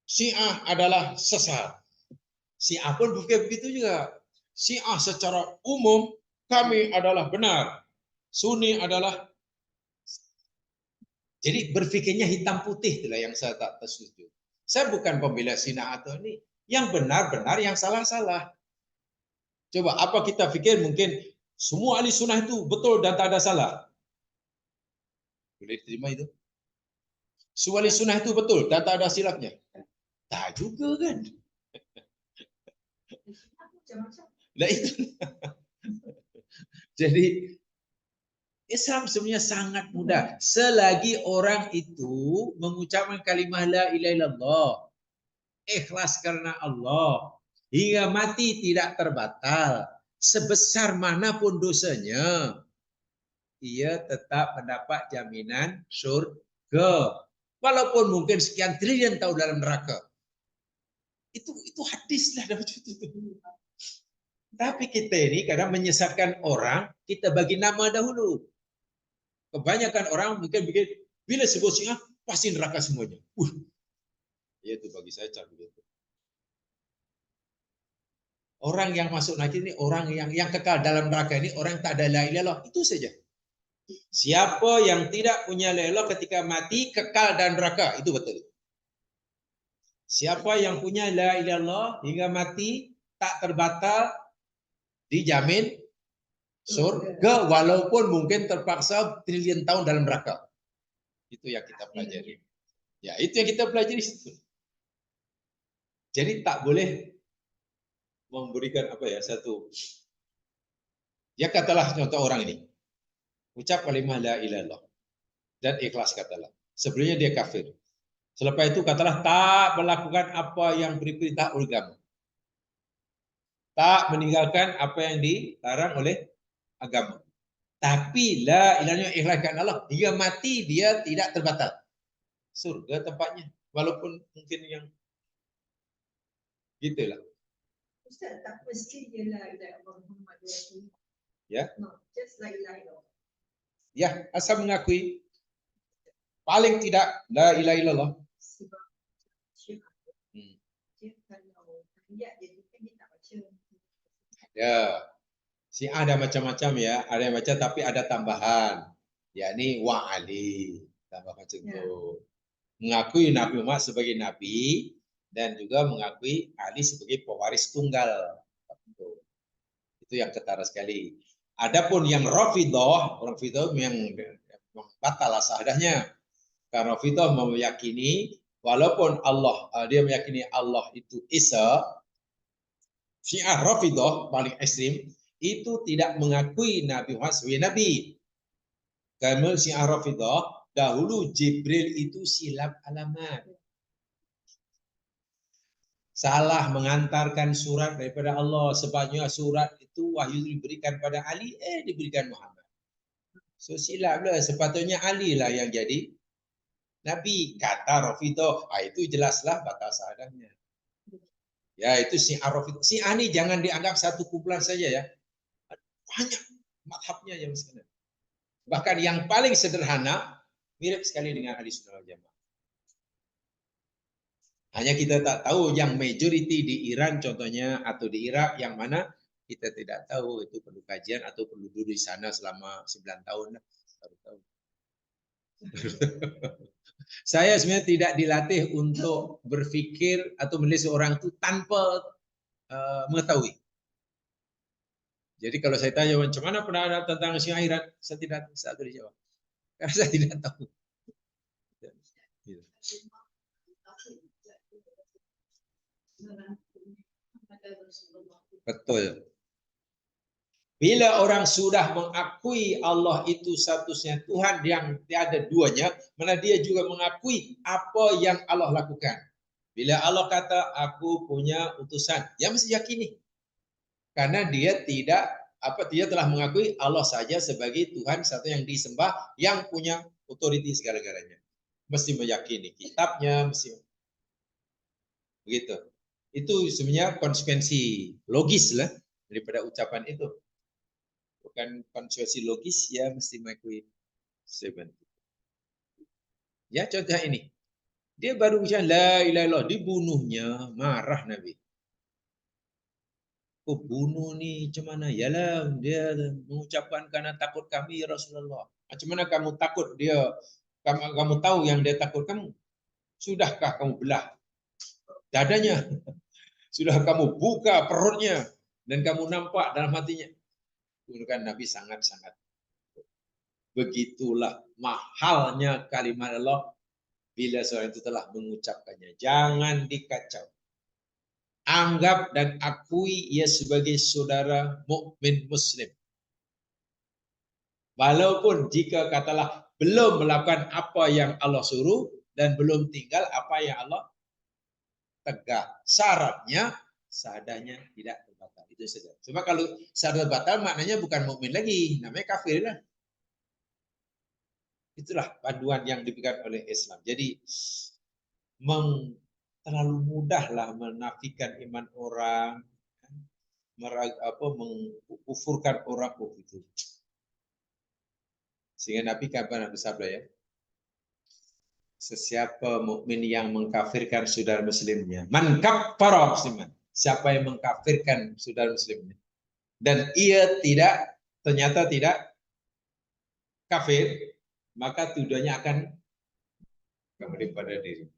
Speaker 1: Syiah adalah sesat. Syiah pun berfikir begitu juga. Syiah secara umum kami adalah benar. Sunni adalah. Jadi berfikirnya hitam putih itulah yang saya tak setuju. Saya bukan pembela Syiah atau ini. Yang benar-benar, yang salah-salah. Coba apa kita fikir mungkin semua ahli sunnah itu betul dan tak ada salah. Boleh terima itu? Semua ahli sunnah itu betul dan tak ada silapnya. Tak juga kan. Nah itu. Jadi Islam sebenarnya sangat mudah. Selagi orang itu mengucapkan kalimah la ilaha illallah, ikhlas karena Allah, hingga mati tidak terbatal, sebesar manapun dosanya, ia tetap mendapat jaminan surga. Walaupun mungkin sekian triliun tahun dalam neraka. Itu hadis lah dapat itu. Tapi kita ini kadang menyesatkan orang, kita bagi nama dahulu. Kebanyakan orang mungkin bikin bila sebut Syiah pasti neraka semuanya. Ya itu bagi saya cara begitu. Orang yang masuk neraka ini orang yang kekal dalam neraka ini orang yang tak ada la ilaha illallah, itu saja. Siapa yang tidak punya la ilaha illallah ketika mati kekal dalam neraka, itu betul. Siapa yang punya la ilaha illallah hingga mati tak terbatal dijamin surga walaupun mungkin terpaksa triliun tahun dalam neraka. Itu yang kita pelajari. Ya, itu yang kita pelajari. Jadi tak boleh memberikan apa ya satu. Ya katalah contoh orang ini. Ucap kalimah la ilaha illallah dan ikhlas katalah. Sebelumnya dia kafir. Selepas itu katalah tak melakukan apa yang diperintah oleh agama. Tak meninggalkan apa yang dilarang oleh agama. Tapi la ilaha illallah ikhlaskan Allah hingga mati dia tidak terbatal. Surga tempatnya walaupun mungkin yang gitulah.
Speaker 2: Ustaz, tak mesti dia la ilaha illallah Muhammad Rasulullah.
Speaker 1: Ya,
Speaker 2: No, just la ilaha illallah.
Speaker 1: ya, asal mengakui. Paling tidak la ilaha illallah.
Speaker 2: Sebab Syiah dia kalau ayat dia tu kan dia tak baca.
Speaker 1: Ya, Syiah ada macam-macam ya. Ada yang baca tapi ada tambahan. Yakni wa ali. Tambah macam itu. Mengakui Nabi Muhammad sebagai nabi dan juga mengakui Ali sebagai pewaris tunggal. Itu yang ketara sekali. Adapun yang Rafidhah, orang Rafidhah yang batal sahadahnya. Karena Rafidhah meyakini walaupun Allah dia meyakini Allah itu Isa, Syiah Rafidhah paling ekstrim itu tidak mengakui Nabi Muhammad sebagai nabi. Karena Syiah Rafidhah dahulu Jibril itu silap alamat. Salah mengantarkan surat daripada Allah. Sebabnya surat itu wahyu diberikan pada Ali, diberikan Muhammad. So silaplah, sepatutnya Ali lah yang jadi Nabi. Kata Rafidhah, itu jelaslah batal sahadahnya. Ya, itu Syiah Rafidhah. Syiah ini jangan dianggap satu kumpulan saja ya. Banyak mazhabnya yang sebenarnya. Bahkan yang paling sederhana, mirip sekali dengan Ahli Sunnah wal Jamaah. Hanya kita tak tahu yang majority di Iran contohnya atau di Irak yang mana kita tidak tahu. Itu perlu kajian atau perlu duduk di sana selama 9 tahun lah. Baru tahu. Saya sebenarnya tidak dilatih untuk berpikir atau menilai seorang itu tanpa mengetahui. Jadi kalau saya tanya macam mana pendapat tentang Syiah Iran, saya tidak bisa dijawab. Karena saya tidak tahu. Betul. Bila orang sudah mengakui Allah itu satu-satunya Tuhan yang tiada duanya, mana dia juga mengakui apa yang Allah lakukan. Bila Allah kata, aku punya utusan, dia mesti yakini. Karena dia dia telah mengakui Allah saja sebagai Tuhan satu yang disembah, yang punya otoriti segala-galanya. Mesti meyakini kitabnya, mesti begitu. Itu sebenarnya konsekuensi logis lah daripada ucapan itu. Bukan konsekuensi logis, ya mesti mengakui sebenarnya. Ya contoh ini. Dia baru ucap la ilaha illallah, dibunuhnya, marah Nabi. Kau bunuh ni macam mana? Yalah, dia mengucapkan karena takut kami ya Rasulullah. Macam mana kamu takut dia? Kamu tahu yang dia takut kamu? Sudahkah kamu belah dadanya? Sudah kamu buka perutnya dan kamu nampak dalam hatinya? Kan Nabi sangat-sangat. Begitulah mahalnya kalimat Allah bila seorang itu telah mengucapkannya. Jangan dikacau. Anggap dan akui ia sebagai saudara mukmin muslim. Walaupun jika katalah belum melakukan apa yang Allah suruh dan belum tinggal apa yang Allah tegak. Syaratnya sahadahnya tidak terbatal. Itu saja. Cuma kalau syarat batal maknanya bukan mukmin lagi, namanya kafir lah. Itulah panduan yang diberikan oleh Islam. Jadi terlalu mudahlah menafikan iman orang, mengkufurkan orang begitu. Sehingga Nabi kapan bersabda ya, sesiapa mukmin yang mengkafirkan saudara muslimnya, man kaffara musliman, siapa yang mengkafirkan saudara muslimnya dan ia ternyata tidak kafir, maka tuduhannya akan kembali pada diri.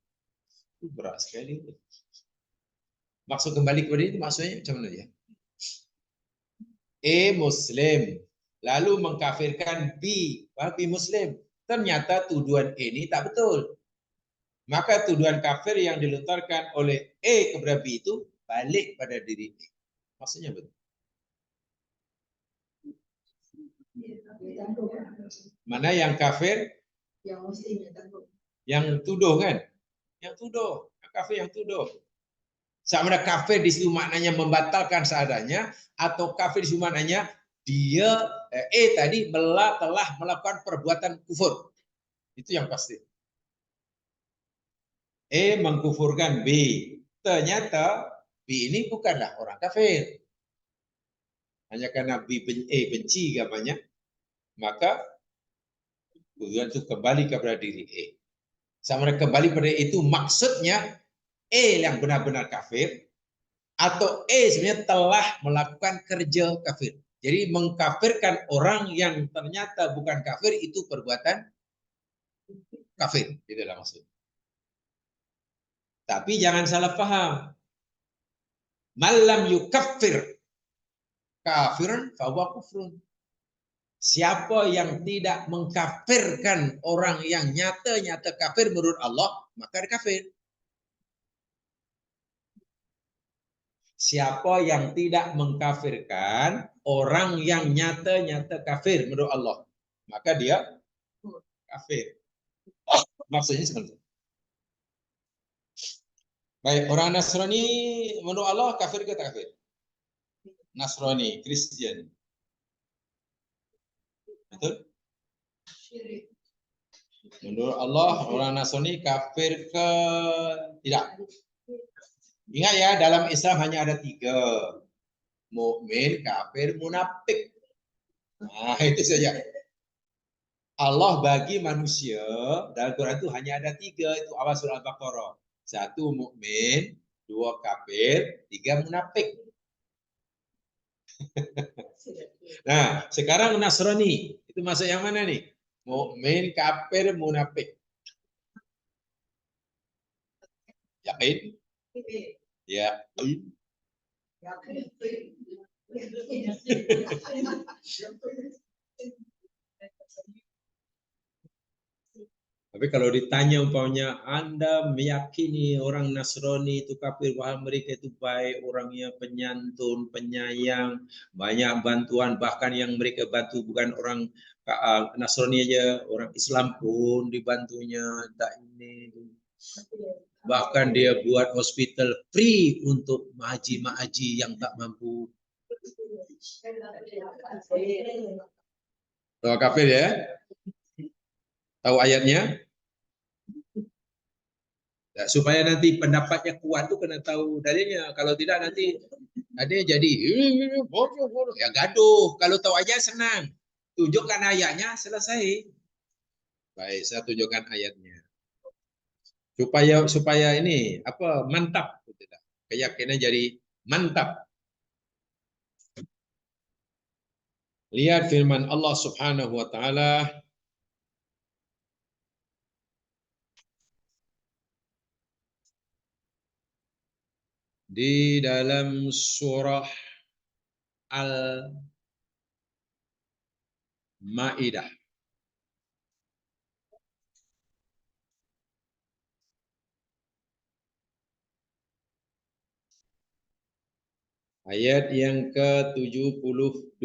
Speaker 1: Itu berat sekali. Maksud kembali kepada itu maksudnya macam mana ya? Muslim lalu mengkafirkan B Muslim. Ternyata tuduhan ini tak betul. Maka tuduhan kafir yang dilontarkan oleh kepada B itu balik pada diri E. Maksudnya betul. Mana yang kafir?
Speaker 2: Yang muslim yang tanggung.
Speaker 1: Yang tuduh kan? Yang tuduh. Kafir yang tuduh. Sama ada kafir di situ maknanya membatalkan sahadahnya atau kafir di situ maknanya dia tadi telah melakukan perbuatan kufur. Itu yang pasti. Mengkufurkan B. Ternyata B ini bukanlah orang kafir. Hanya karena B benci gamanya, maka tujuan itu kembali kepada diri A. Sama kembali pada itu maksudnya E yang benar-benar kafir atau E sebenarnya telah melakukan kerja kafir. Jadi mengkafirkan orang yang ternyata bukan kafir itu perbuatan kafir, itulah maksudnya. Tapi jangan salah paham. Malam yukaffir kafiran fahuwa kufrun. Siapa yang tidak mengkafirkan orang yang nyata-nyata kafir menurut Allah, maka dia kafir. Siapa yang tidak mengkafirkan orang yang nyata-nyata kafir menurut Allah, maka dia kafir. Maksudnya seperti itu. Baik, orang Nasrani menurut Allah kafir ke tak kafir? Nasrani, Kristen. Betul? Menurut Allah orang Nasrani kafir ke tidak? Ingat ya, dalam Islam hanya ada 3. Mukmin, kafir, munafik. Nah, itu saja. Allah bagi manusia dalam Quran itu hanya ada 3, itu awal surah Al-Baqarah. 1 mukmin, 2 kafir, 3 munafik. Nah, sekarang Nasrani, itu masuk yang mana nih? Mukmin, kafir, munafik. Yakin? Yakin. Tapi kalau ditanya umpamanya Anda meyakini orang Nasrani itu kafir, bahwa mereka itu baik, orangnya penyantun, penyayang, banyak bantuan, bahkan yang mereka bantu bukan orang Nasrani aja, orang Islam pun dibantunya, tak ini. Bahkan dia buat hospital free untuk mahaji yang tak mampu. Tahu kafir ya? Tahu ayatnya? Ya, supaya nanti pendapatnya kuat tuh kena tahu dalilnya. Kalau tidak nanti ada jadi ya gaduh. Kalau tahu aja senang. Tunjukkan ayatnya selesai. Baik, saya tunjukkan ayatnya. Supaya ini apa mantap, keyakinan jadi mantap. Lihat firman Allah Subhanahu wa taala di dalam surah Al-Maidah. Ayat yang ke-72.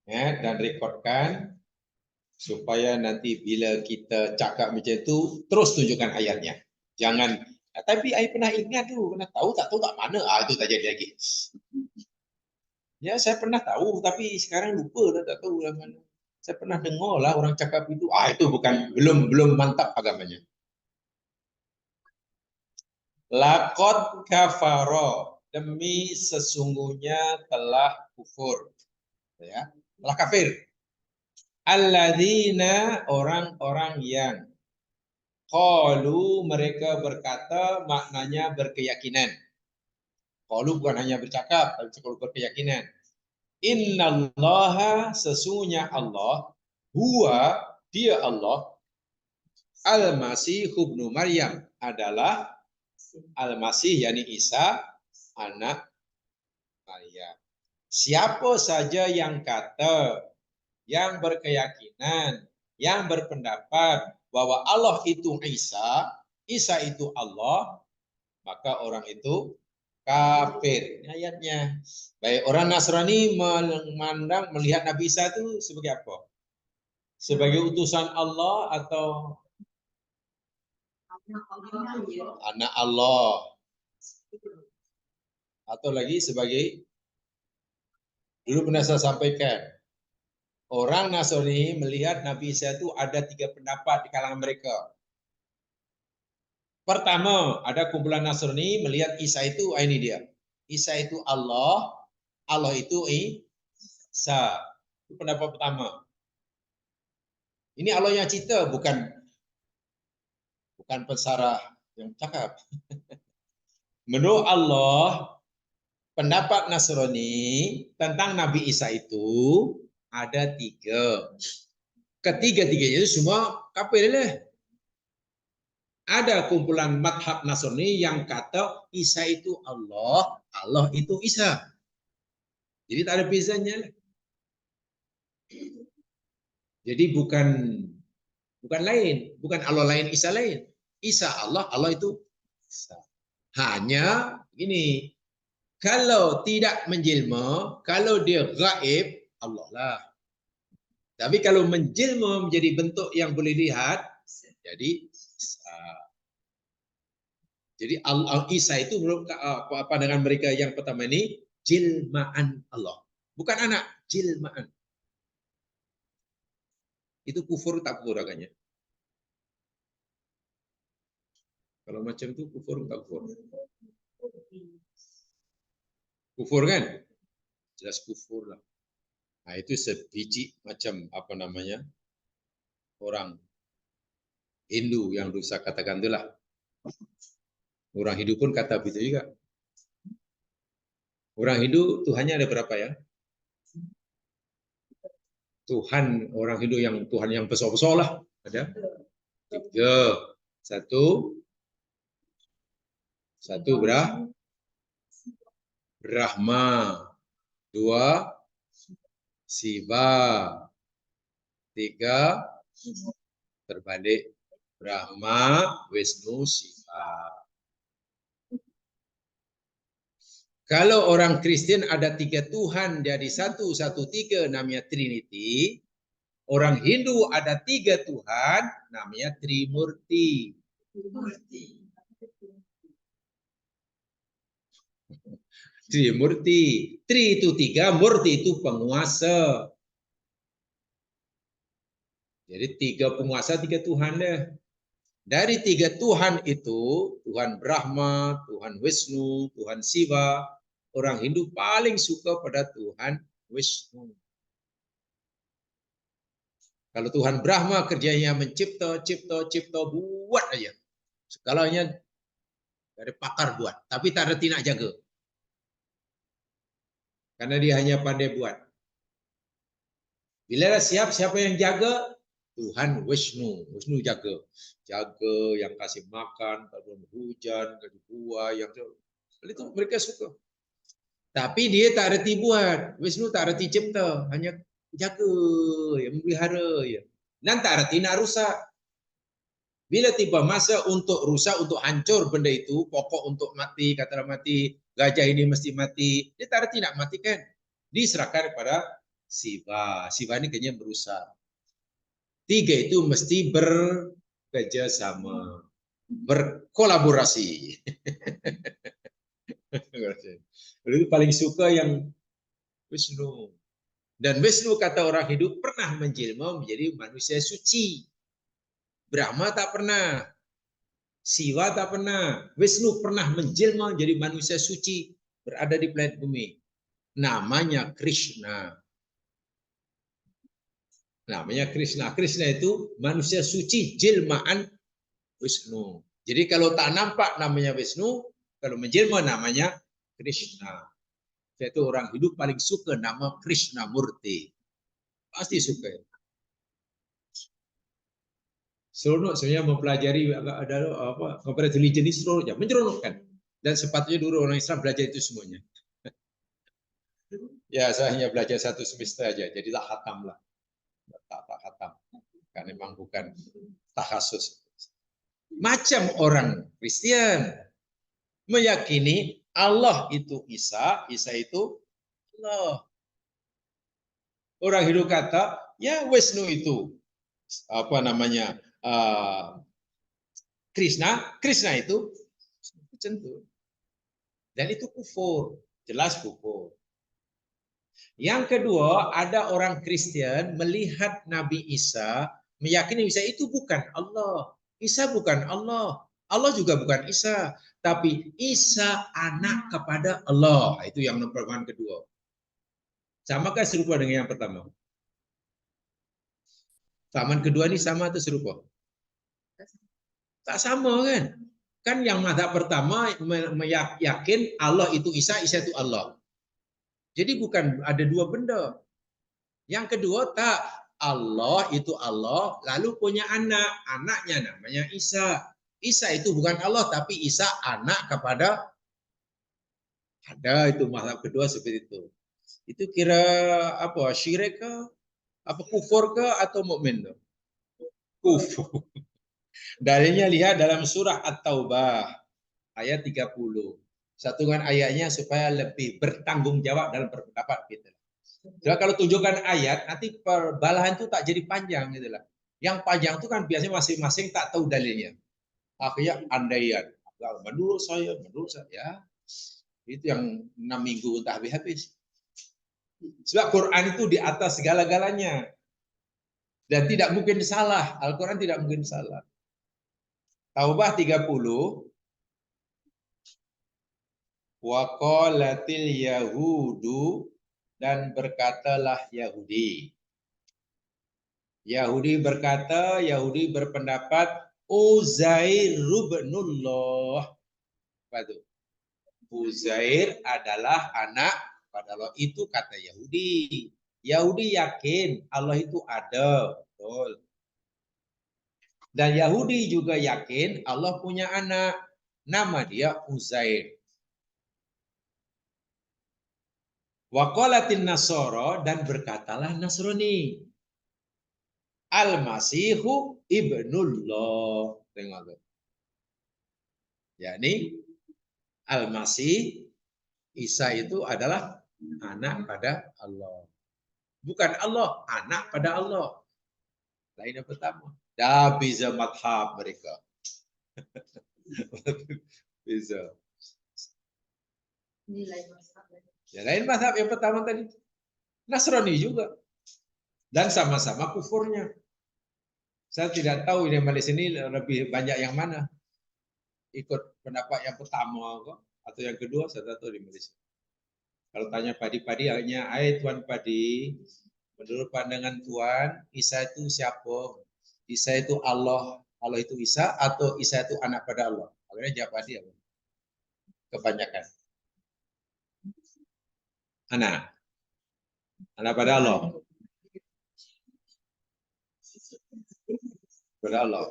Speaker 1: Ya, dan rekodkan supaya nanti bila kita cakap macam itu terus tunjukkan ayatnya. Jangan tapi saya pernah ingat tu, pernah tahu tak mana. Itu tak jadi lagi. Ya, saya pernah tahu tapi sekarang lupa tak tahu lah mana. Saya pernah dengar lah orang cakap itu. Itu bukan belum mantap agamanya. Laqad kafara, demi sesungguhnya telah kufur. Ya, telah kafir. Alladzina, orang-orang yang qalu, mereka berkata, maknanya berkeyakinan. Qalu bukan hanya bercakap, tapi qalu berkeyakinan. Innallaha, sesungguhnya Allah, huwa, dia Allah, Al-Masih ibnu Maryam, adalah Al-Masih, yakni Isa, anak Maryam. Siapa saja yang kata, yang berkeyakinan, yang berpendapat bahwa Allah itu Isa, Isa itu Allah, maka orang itu kafir. Ini ayatnya. Baik, orang Nasrani memandang, melihat Nabi Isa itu sebagai apa? Sebagai utusan Allah atau anak Allah? Atau lagi sebagai, dulu pernah saya sampaikan, Orang Nasrani melihat Nabi Isa itu ada 3 pendapat di kalangan mereka. Pertama, ada kumpulan Nasrani melihat Isa itu, ini dia. Isa itu Allah, Allah itu Isa. Itu pendapat pertama. Ini Allah yang cipta, bukan pesara yang cakap. Menurut Allah, pendapat Nasrani tentang Nabi Isa itu ada 3. Ketiga-tiganya itu semua kafir lah. Ada kumpulan madhab Nasrani yang kata Isa itu Allah, Allah itu Isa. Jadi tak ada bezanya. Jadi bukan lain, bukan Allah lain, Isa lain. Isa Allah, Allah itu Isa. Hanya ini, kalau tidak menjelma, kalau dia gaib, Allah lah. Tapi kalau menjelma menjadi bentuk yang boleh lihat, jadi Isa. Jadi Isa itu menurut pandangan mereka yang pertama ini jilmaan Allah. Bukan anak, jilmaan. Itu kufur tak kufur agaknya. Kalau macam itu kufur tak kufur. Kufur kan? Jelas kufur lah. Nah, itu sebiji macam apa namanya? Orang Hindu yang rusak katakan itulah. Orang Hindu pun kata begitu juga. Orang Hindu Tuhannya ada berapa ya? Tuhan orang Hindu yang Tuhan yang besar-besar lah. Ada 3. Satu Brahma. 2 Siva. 3 terbalik Brahma, Wisnu, Siva. Kalau orang Kristen ada 3 Tuhan jadi 1, 1, 3 namanya Trinity. Orang Hindu ada 3 Tuhan namanya Trimurti. Trimurti. Tri itu 3, Murti itu penguasa. Jadi 3 penguasa, 3 Tuhan deh. Dari 3 Tuhan itu, Tuhan Brahma, Tuhan Wisnu, Tuhan Siva, orang Hindu paling suka pada Tuhan Wisnu. Kalau Tuhan Brahma kerjanya mencipta, cipta, buat aja. Segalanya dari pakar buat, tapi tak ada tidak jaga. Karena dia hanya pandai buat. Bila dah siap, siapa yang jaga? Tuhan Wisnu. Wisnu jaga. Jaga yang kasih makan, turun hujan, kasih buah, yang itu mereka suka. Tapi dia tak reti buat. Wisnu tak reti cipta, hanya jaga, yang memelihara ya. Dan tak reti nak rusak. Bila tiba masa untuk rusak, untuk hancur benda itu, pokok untuk mati, katalah mati, gajah ini mesti mati, dia tak reti nak matikan. Diserahkan kepada Siva. Siva ini kayaknya berusaha. 3 itu mesti bekerja sama, berkolaborasi. Itu paling suka yang Wisnu. Dan Wisnu kata orang hidup pernah menjelma menjadi manusia suci. Brahma tak pernah. Siwa tak pernah. Wisnu pernah menjelma menjadi manusia suci. Berada di planet bumi. Namanya Krishna. Namanya Krishna. Krishna itu manusia suci jelmaan Wisnu. Jadi kalau tak nampak namanya Wisnu, kalau menjelma namanya Krishna. Yaitu orang hidup paling suka nama Krishna Murti. Pasti suka. Seronok sebenarnya mempelajari ada apa comparative religion ini seronoknya, menyeronokkan. Dan sepatutnya dulu orang Islam belajar itu semuanya. Ya, saya hanya belajar 1 semester aja, jadi tak khatam lah. Tak khatam. Karena memang bukan takhasus. Macam orang Kristen meyakini Allah itu Isa, Isa itu Allah. Orang Hindu kata, ya Wisnu itu apa namanya Krishna, Krishna itu tentu. Dan itu kufur, jelas kufur. Yang kedua, ada orang Kristen melihat Nabi Isa, meyakini Isa itu bukan Allah. Isa bukan Allah. Allah juga bukan Isa. Tapi Isa anak kepada Allah. Itu yang nomor kedua. Samakah serupa dengan yang pertama? Fahaman kedua ini sama atau serupa? Tak sama kan? Kan yang mazhab pertama yakin Allah itu Isa, Isa itu Allah. Jadi bukan ada dua benda. Yang kedua tak, Allah itu Allah lalu punya anak, anaknya namanya Isa. Isa itu bukan Allah tapi Isa anak kepada, ada itu mazhab kedua seperti itu. Itu kira apa? Syirik ke? Apa kufur ke atau mukmin? Kufur. Dalilnya lihat dalam surah At-Taubah ayat 30. Satukan ayatnya supaya lebih bertanggung jawab dalam berpendapat kita. Jadi kalau tunjukkan ayat, nanti perbalahan itu tak jadi panjang gitu lah. Yang panjang itu kan biasanya masing-masing tak tahu dalilnya. Akhirnya andaian. Menurut saya, ya. Itu yang 6 minggu tak habis-habis. Sebab Quran itu di atas segala-galanya. Dan tidak mungkin salah. Al-Quran tidak mungkin salah. Taubah 30. Wa qalatil yahudu, dan berkatalah Yahudi. Yahudi berkata, Yahudi berpendapat Uzair ibnullah. Apa itu? Uzair adalah anak pada Allah. Itu kata Yahudi. Yahudi yakin Allah itu ada. Betul. Dan Yahudi juga yakin Allah punya anak. Nama dia Uzair. Waqalatin Nasara, dan berkatalah Nasrani. Al-Masihu ibnullah. Tengok. Yakni Al-Masih, Isa itu adalah anak pada Allah. Bukan Allah, anak pada Allah. Lain yang pertama. Dah beza madhab mereka. Beza. Ya, lain mazhab yang pertama tadi. Nasrani juga. Dan sama-sama kufurnya. Saya tidak tahu di Malaysia ini lebih banyak yang mana. Ikut pendapat yang pertama atau yang kedua, saya tak tahu di Malaysia. Kalau tanya Padi-Padi, hanya Tuan Padi, menurut pandangan Tuan, Isa itu siapa? Isa itu Allah, Allah itu Isa, atau Isa itu anak pada Allah? Akhirnya jawab Padi apa? Kebanyakan. Anak pada Allah. Pada Allah.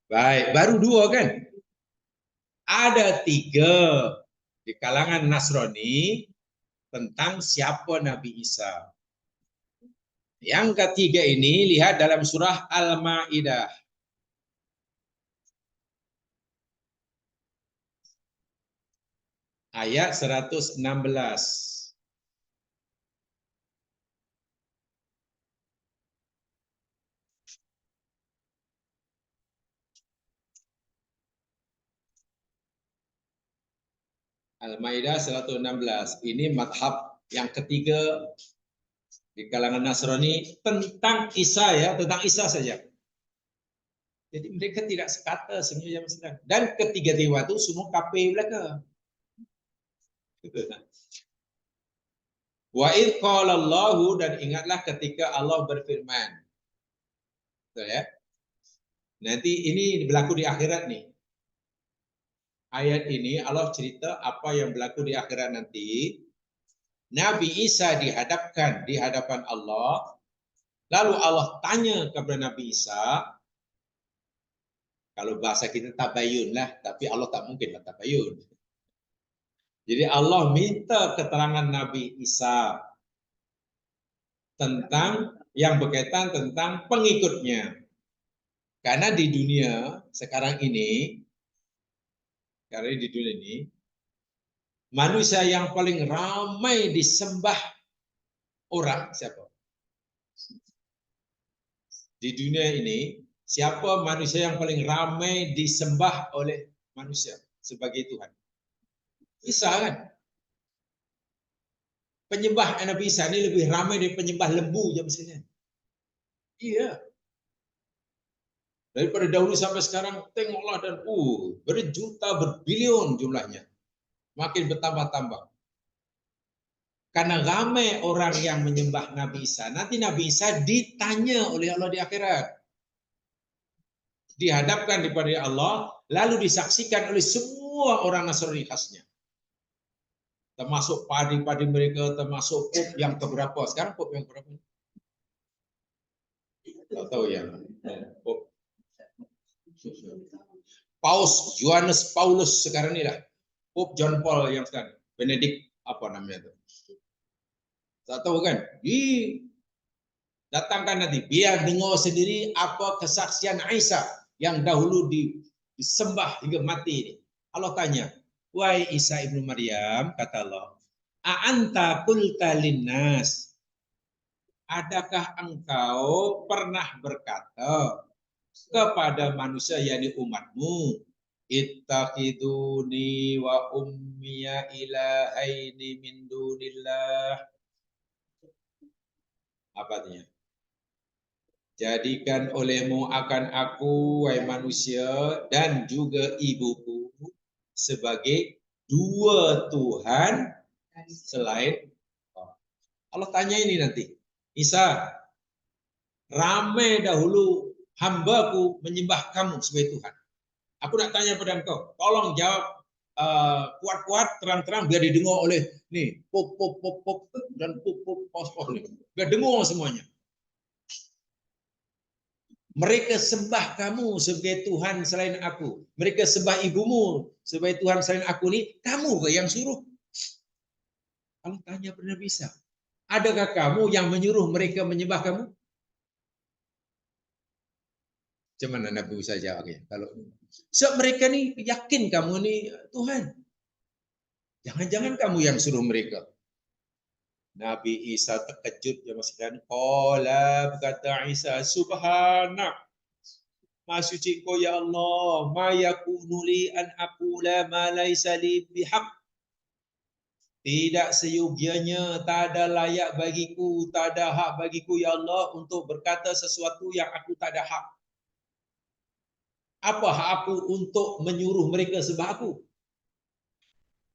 Speaker 1: Baik, baru dua kan? Ada tiga di kalangan Nasrani tentang siapa Nabi Isa. Yang ketiga ini lihat dalam surah Al-Maidah. Ayat 116. Al-Maidah 116. Ini madhab yang ketiga di kalangan Nasrani tentang Isa, ya, tentang Isa saja. Jadi mereka tidak sekata semua yang sedang. Dan ketiga-tiga itu semua kafir belaka. Wa id qala Allahu, dan ingatlah ketika Allah berfirman. Betul ya? Nanti ini berlaku di akhirat nih. Ayat ini Allah cerita apa yang berlaku di akhirat nanti. Nabi Isa dihadapkan di hadapan Allah. Lalu Allah tanya kepada Nabi Isa, kalau bahasa kita tabayun lah, tapi Allah tak mungkin lah tabayun. Jadi Allah minta keterangan Nabi Isa tentang yang berkaitan tentang pengikutnya. Karena di dunia sekarang ini, manusia yang paling ramai disembah orang siapa? Di dunia ini, siapa manusia yang paling ramai disembah oleh manusia sebagai Tuhan? Isa kan? penyembah Nabi Isa ini lebih ramai dari penyembah lembu jam sekalian. Iya. Daripada dahulu sampai sekarang, tengoklah dan berjuta, berbilion jumlahnya. Makin bertambah-tambah. Karena ramai orang yang menyembah Nabi Isa. Nanti Nabi Isa ditanya oleh Allah di akhirat. Dihadapkan kepada Allah, lalu disaksikan oleh semua orang Nasrani khasnya. Termasuk padi-padi mereka, termasuk pop yang keberapa. Sekarang pop yang keberapa? Tak tahu ya. Pop. Paus Yohanes Paulus sekarang ini lah. Pope John Paul yang sekarang. Benedict apa namanya itu. Tak tahu kan? Datangkan nanti. Biar dengar sendiri apa kesaksian Isa yang dahulu disembah hingga mati ini. Allah tanya, wahai Isa ibnu Maryam, kata Allah, a'anta qulta linnas, adakah engkau pernah berkata kepada manusia yakni umatmu, ittakhiduni wa ummiya ilahaini min dunillah. Apa artinya? Jadikan olehmu akan aku, wahai manusia, dan juga ibuku sebagai dua Tuhan selain Allah. Allah tanya ini nanti, Isa, ramai dahulu hambaku menyembah kamu sebagai Tuhan. Aku nak tanya pada engkau, tolong jawab kuat-kuat, terang-terang, biar didengar oleh nih pop pop pop pop dan pop pop pos pos nih, biar dengar semuanya. Mereka sembah kamu sebagai Tuhan selain aku. Mereka sembah ibumu sebagai Tuhan selain aku nih. Kamu ke yang suruh? Allah tanya pada Nabi Isa, adakah kamu yang menyuruh mereka menyembah kamu? Cuman Nabi Isa jawabnya, kalau mereka nih yakin kamu nih Tuhan. Jangan-jangan kamu yang suruh mereka. Nabi Isa terkejut ya Mas dan qala, berkata Isa, subhanak, maha suci Engkau ya Allah, ma yakunu li an aqula ma laisa li bihaq. Tidak seyogianya, tak ada layak bagiku, tak ada hak bagiku ya Allah untuk berkata sesuatu yang aku tak ada hak. Apa hak aku untuk menyuruh mereka sembah aku?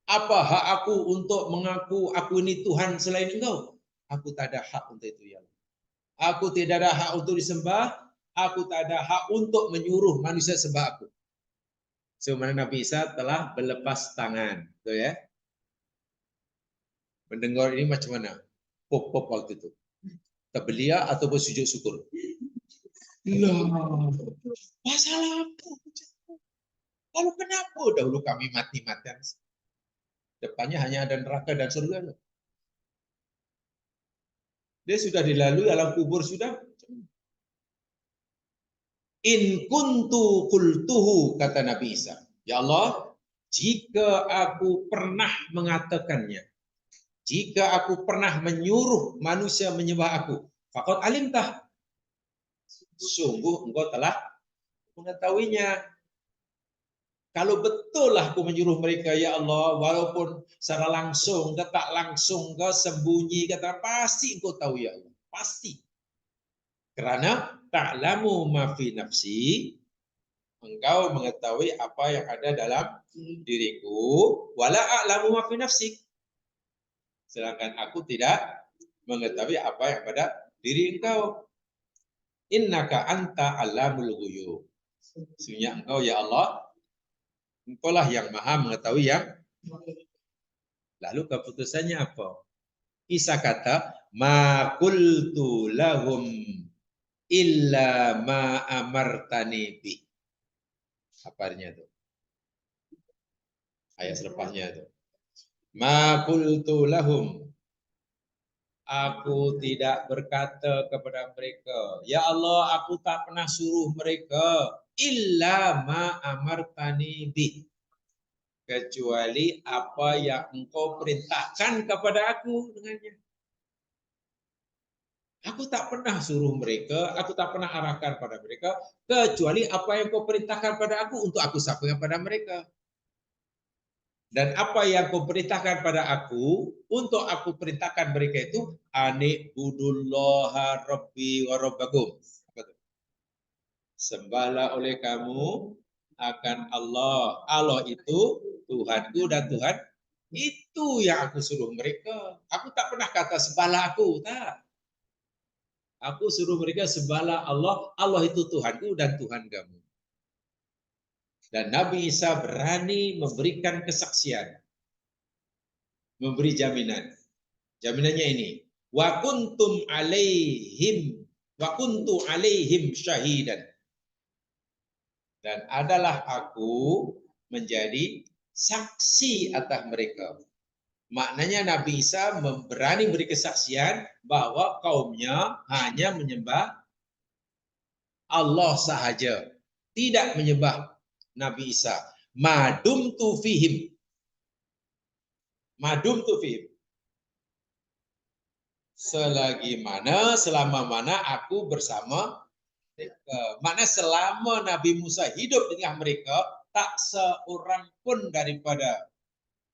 Speaker 1: Apa hak aku untuk mengaku aku ini Tuhan selain engkau? Aku tak ada hak untuk itu ya Allah. Aku tidak ada hak untuk disembah. Aku tak ada hak untuk menyuruh manusia sembah aku. Sebenarnya Nabi Isa telah berlepas tangan. Betul ya? Mendengar ini macam mana? Pop-pop waktu itu. Terbelia ataupun sujud syukur? Lah, masalah apa? Lalu kenapa dahulu kami mati-matian? Depannya hanya ada neraka dan surga. Dia sudah dilalui alam kubur sudah. In kuntu qultuhu, kata Nabi Isa. Ya Allah, jika aku pernah mengatakannya, jika aku pernah menyuruh manusia menyembah aku, faqad alimtah, sungguh engkau telah mengetahuinya. Kalau betul lah aku menyuruh mereka, ya Allah, walaupun secara langsung, tak langsung, kau sembunyi, kata pasti engkau tahu ya Allah. Pasti. Karena ta'lamu ma fi nafsi, engkau mengetahui apa yang ada dalam diriku, wala a'lamu ma fi nafsik. Sedangkan aku tidak mengetahui apa yang pada diri engkau. Innaka anta alamul ghuyub. Sesungguhnya engkau ya Allah, engkau lah yang maha mengetahui yang. Lalu keputusannya apa? Isa kata, ma qultu lahum illa ma amartani bi. Apa artinya itu? Ayat selepasnya itu. Ma qultu lahum, aku tidak berkata kepada mereka, ya Allah, aku tak pernah suruh mereka illa ma amartani bi, kecuali apa yang engkau perintahkan kepada aku dengannya. Aku tak pernah suruh mereka, aku tak pernah arahkan pada mereka, kecuali apa yang kau perintahkan pada aku untuk aku sampaikan pada mereka. Dan apa yang kau perintahkan pada aku, untuk aku perintahkan mereka itu ani'budullaha rabbi wa rabbakum. Sembahlah oleh kamu akan Allah. Allah itu Tuhanku dan Tuhan itu yang aku suruh mereka. Aku tak pernah kata sembahlah aku, tak. Aku suruh mereka sembahlah Allah. Allah itu Tuhanku dan Tuhan kamu. Dan Nabi Isa berani memberikan kesaksian, memberi jaminan. Jaminannya ini, wa kuntum alaihim wa kuntu alaihim syahidan. Dan adalah aku menjadi saksi atas mereka. Maknanya Nabi Isa berani beri kesaksian bahwa kaumnya hanya menyembah Allah sahaja, tidak menyembah Nabi Isa. Madum tu fihim. Madum tu fihim. Selama mana aku bersama mereka. Maknanya selama Nabi Musa hidup di tengah mereka, tak seorang pun daripada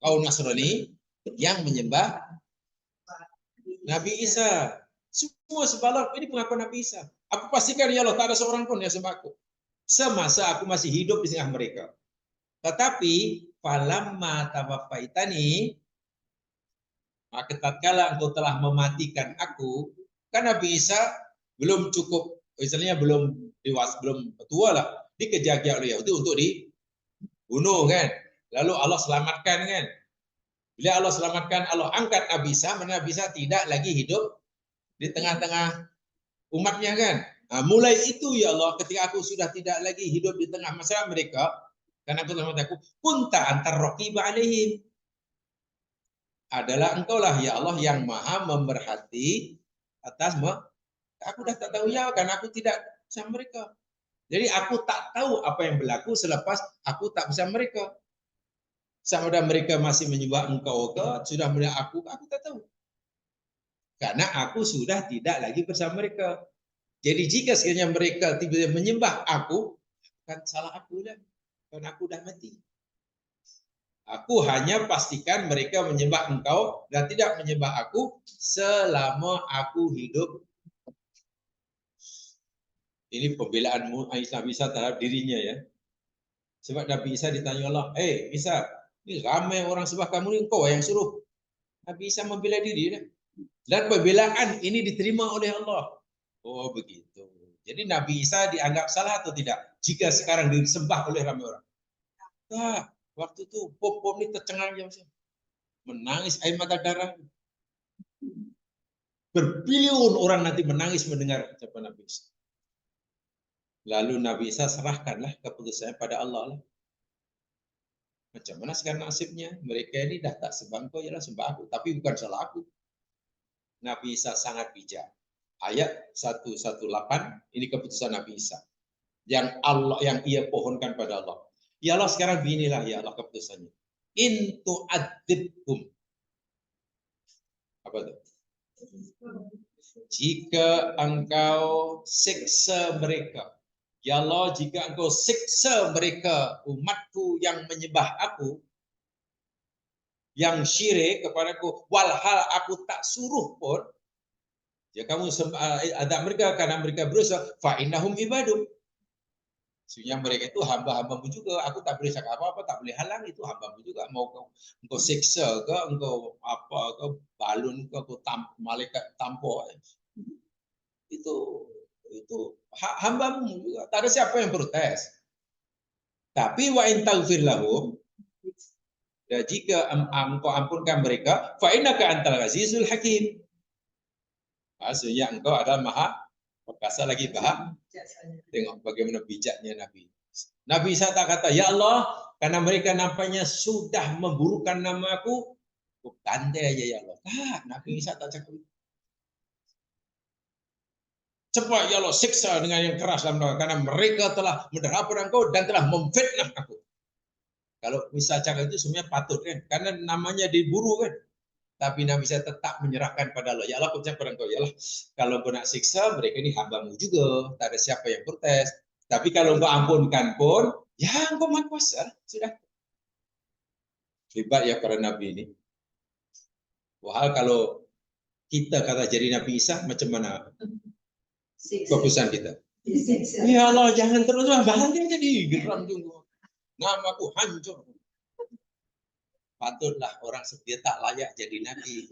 Speaker 1: kaum Nasrani yang menyembah Nabi Isa. Semua sebalok ini pengakuan Nabi Isa. Aku pastikan ya Allah, tak ada seorang pun yang sembah aku. Semasa aku masih hidup di tengah mereka. Tetapi falamma tawaffaitani, maka tatkala engkau telah mematikan aku, kan Nabi Isa belum cukup, misalnya belum dewasa, belum tua lah, dikejar-kejar oleh Yahudi untuk dibunuh kan. Lalu Allah selamatkan kan. Bila Allah selamatkan, Allah angkat Nabi Isa, mana Nabi Isa tidak lagi hidup di tengah-tengah umatnya kan. Nah, mulai itu ya Allah, ketika aku sudah tidak lagi hidup di tengah masyarakat mereka, karena aku telah aku, kunta antar raqiba alaihim. Adalah engkaulah ya Allah yang maha memerhati atas aku dah tak tahu ya, karena aku tidak bersama mereka. Jadi aku tak tahu apa yang berlaku selepas aku tak bersama mereka. Sama ada mereka masih menyembah engkau ke, sudah melihat aku tak tahu. Karena aku sudah tidak lagi bersama mereka. Jadi jika sekiranya mereka tiba-tiba menyembah aku, kan salah aku dah. Karena aku dah mati. Aku hanya pastikan mereka menyembah engkau dan tidak menyembah aku selama aku hidup. Ini pembelaan Nabi Isa terhadap dirinya ya. Sebab Nabi Isa ditanya Allah, Isa, ini ramai orang sembah kamu ni, engkau yang suruh. Nabi Isa membela diri. Dan pembelaan ini diterima oleh Allah. Oh begitu. Jadi Nabi Isa dianggap salah atau tidak? Jika sekarang disembah oleh ramai orang. Tak. Waktu itu pom-pom ini tercengang ya, menangis air mata darah. Berbilion orang nanti menangis mendengar ucapan Nabi Isa. Lalu Nabi Isa serahkanlah keputusannya pada Allah lah. Macam mana sekarang nasibnya? Mereka ini dah tak sembah engkau, ialah sembah aku. Tapi bukan salah aku. Nabi Isa sangat bijak. Ayat 118 ini keputusan Nabi Isa. Yang Allah yang ia pohonkan pada Allah. Ya Allah sekarang beginilah ya Allah keputusannya. In tu'adzibhum. Apa itu? Jika engkau siksa mereka. Ya Allah, jika engkau siksa mereka, umatku yang menyembah aku, yang syirik kepadaku, walhal aku tak suruh pun, ya kamu adab mereka karena mereka berusaha, fa innahum ibadum. Sebenarnya mereka itu hamba-hambamu juga. Aku tak boleh cakap apa-apa, tak boleh halang, itu hambamu juga. Mau engkau siksa ke, engkau apa ke, balun ke, engkau malaikat tampor. Itu hambamu juga. Tak ada siapa yang protes. Tapi wa in taghfir lahum, dan jika engkau ampunkan mereka, fa innaka antal azizul hakim. Maksudnya engkau adalah maha perkasa lagi bahak. Tengok bagaimana bijaknya Nabi. Nabi Isa tak kata, ya Allah, karena mereka nampaknya sudah memburukan nama aku tandai aja ya Allah. Tak, Nabi Isa tak cakap itu. Cepat ya Allah, siksa dengan yang keras dalam neraka, karena mereka telah menderhaka engkau dan telah memfitnah aku. Kalau bisa cakap itu semuanya patut kan, karena namanya diburu kan. Tapi Nabi Isa tetap menyerahkan pada Allah. Ya Allah, aku ucap pada engkau, ya Allah, kalau engkau nak siksa, mereka ini hambamu juga. Tak ada siapa yang protes. Tapi kalau engkau ampunkan pun, ya engkau maha kuasa. Sudah. Hebat ya para nabi ini. Wah, kalau kita kata jadi Nabi Isa, macam mana keputusan kita? Ya Allah, jangan terus bahagia jadi geram tunggu. Namaku hancur. Patutlah orang seperti tak layak jadi Nabi.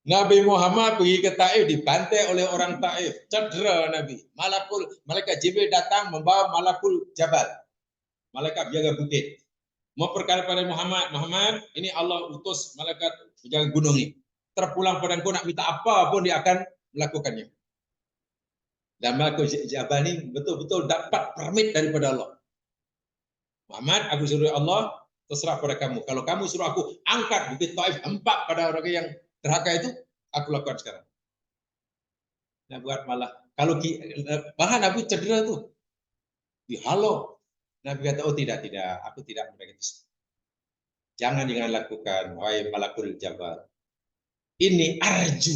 Speaker 1: Nabi Muhammad pergi ke Taif, dibantai oleh orang Taif, cedera Nabi. Malaikat Jibril datang membawa malakul jabal, malaikat jaga bukit. Memperkara pada Muhammad, ini Allah utus malaikat menjaga gunung ini. Terpulang padaku nak minta apa pun dia akan melakukannya. Dan malaikat jabal ini betul-betul dapat permit daripada Allah. Muhammad, aku suruh Allah, terserah pada kamu. Kalau kamu suruh aku angkat bukit Taif, empat pada orang yang terhaka itu, aku lakukan sekarang. Nah, buat malah kalau bahkan Nabi cedera tuh, dihalau. Nabi kata, oh tidak, aku tidak begitu. Jangan lakukan, wahai malakul jabal. Ini arju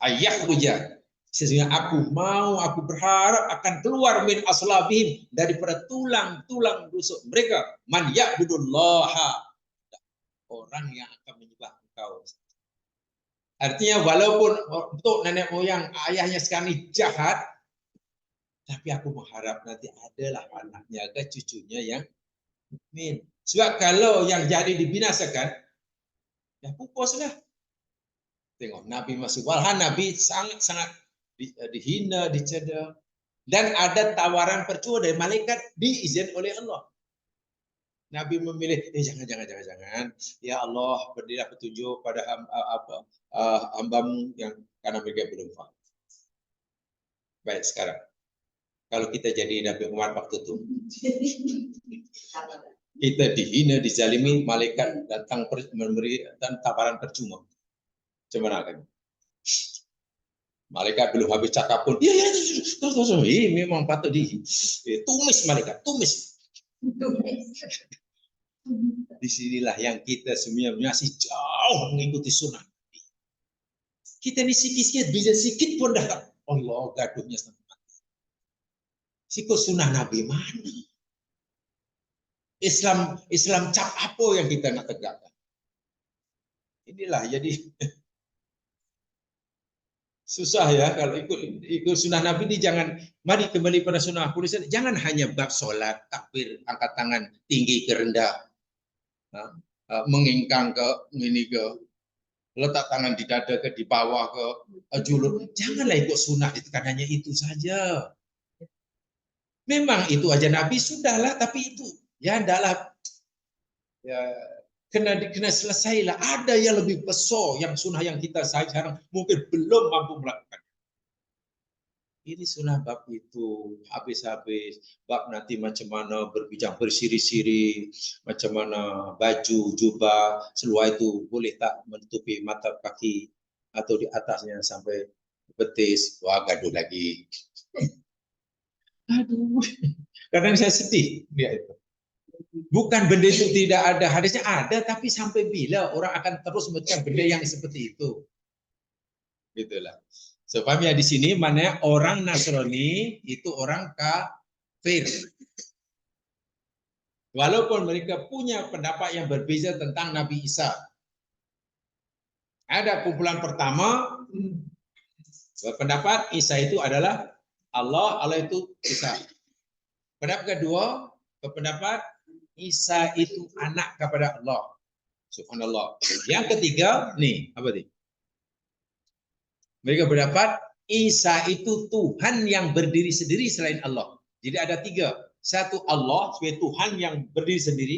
Speaker 1: ayah ruja. Sesungguhnya aku berharap akan keluar min aslabihim, daripada tulang-tulang rusuk mereka, man ya'budullaha, orang yang akan menyembah engkau. Artinya walaupun untuk nenek moyang ayahnya sekarang ini jahat, tapi aku mengharap nanti adalah anaknya ke cucunya yang mukmin. Sebab kalau yang jadi dibinasakan, ya pupuslah. Tengok Nabi masuk, walhan Nabi sangat-sangat dihina, dicela, dan ada tawaran percuma dari malaikat diizin oleh Allah. Nabi memilih, jangan. Ya Allah, berilah petunjuk pada hambamu yang karena mereka belum faham. Baik, sekarang kalau kita jadi Nabi Muhammad waktu itu, kita dihina, dizalimi, malaikat datang memberi tawaran percuma. Gimana kan? Malaikat belum habis cakap pun, terus, memang patut tumis malaikat, tumis. Disinilah yang kita semuanya masih jauh mengikuti sunnah. Kita ini sikit-sikit, bisa sikit pun dah Allah gaduhnya sama mati. Sikut sunnah Nabi mana? Islam cap apa yang kita nak tegakkan? Inilah jadi susah ya kalau ikut sunnah Nabi ini. Jangan, mari kembali pada sunnah Rasul. Jangan hanya bab solat, takbir, angkat tangan tinggi ke rendah, mengingkang ke ini ke, letak tangan di dada ke, di bawah ke, julur. Janganlah ikut sunnah itu kan hanya itu saja. Memang itu aja Nabi sudahlah, tapi itu ya adalah ya, kena selesailah. Ada yang lebih besar yang sunnah yang kita sekarang mungkin belum mampu melakukan. Ini sunnah bab itu habis-habis, bab nanti macam mana berbincang bersiri-siri, macam mana baju, jubah, seluar itu boleh tak menutupi mata kaki atau di atasnya sampai betis. Wah, gaduh lagi. Aduh, kadang saya sedih dia itu. Bukan benda itu tidak ada, hadisnya ada, tapi sampai bila orang akan terus mencari benda yang seperti itu. Gitulah. So, paham ya di sini mana orang Nasrani itu orang kafir. Walaupun mereka punya pendapat yang berbeza tentang Nabi Isa. Ada kumpulan pertama berpendapat Isa itu adalah Allah, Allah itu Isa. Pendapat kedua berpendapat Isa itu anak kepada Allah. Subhanallah. Yang ketiga, nih, apa nih? Mereka berpendapat Isa itu Tuhan yang berdiri sendiri selain Allah. Jadi ada tiga. Satu, Allah sebagai Tuhan yang berdiri sendiri.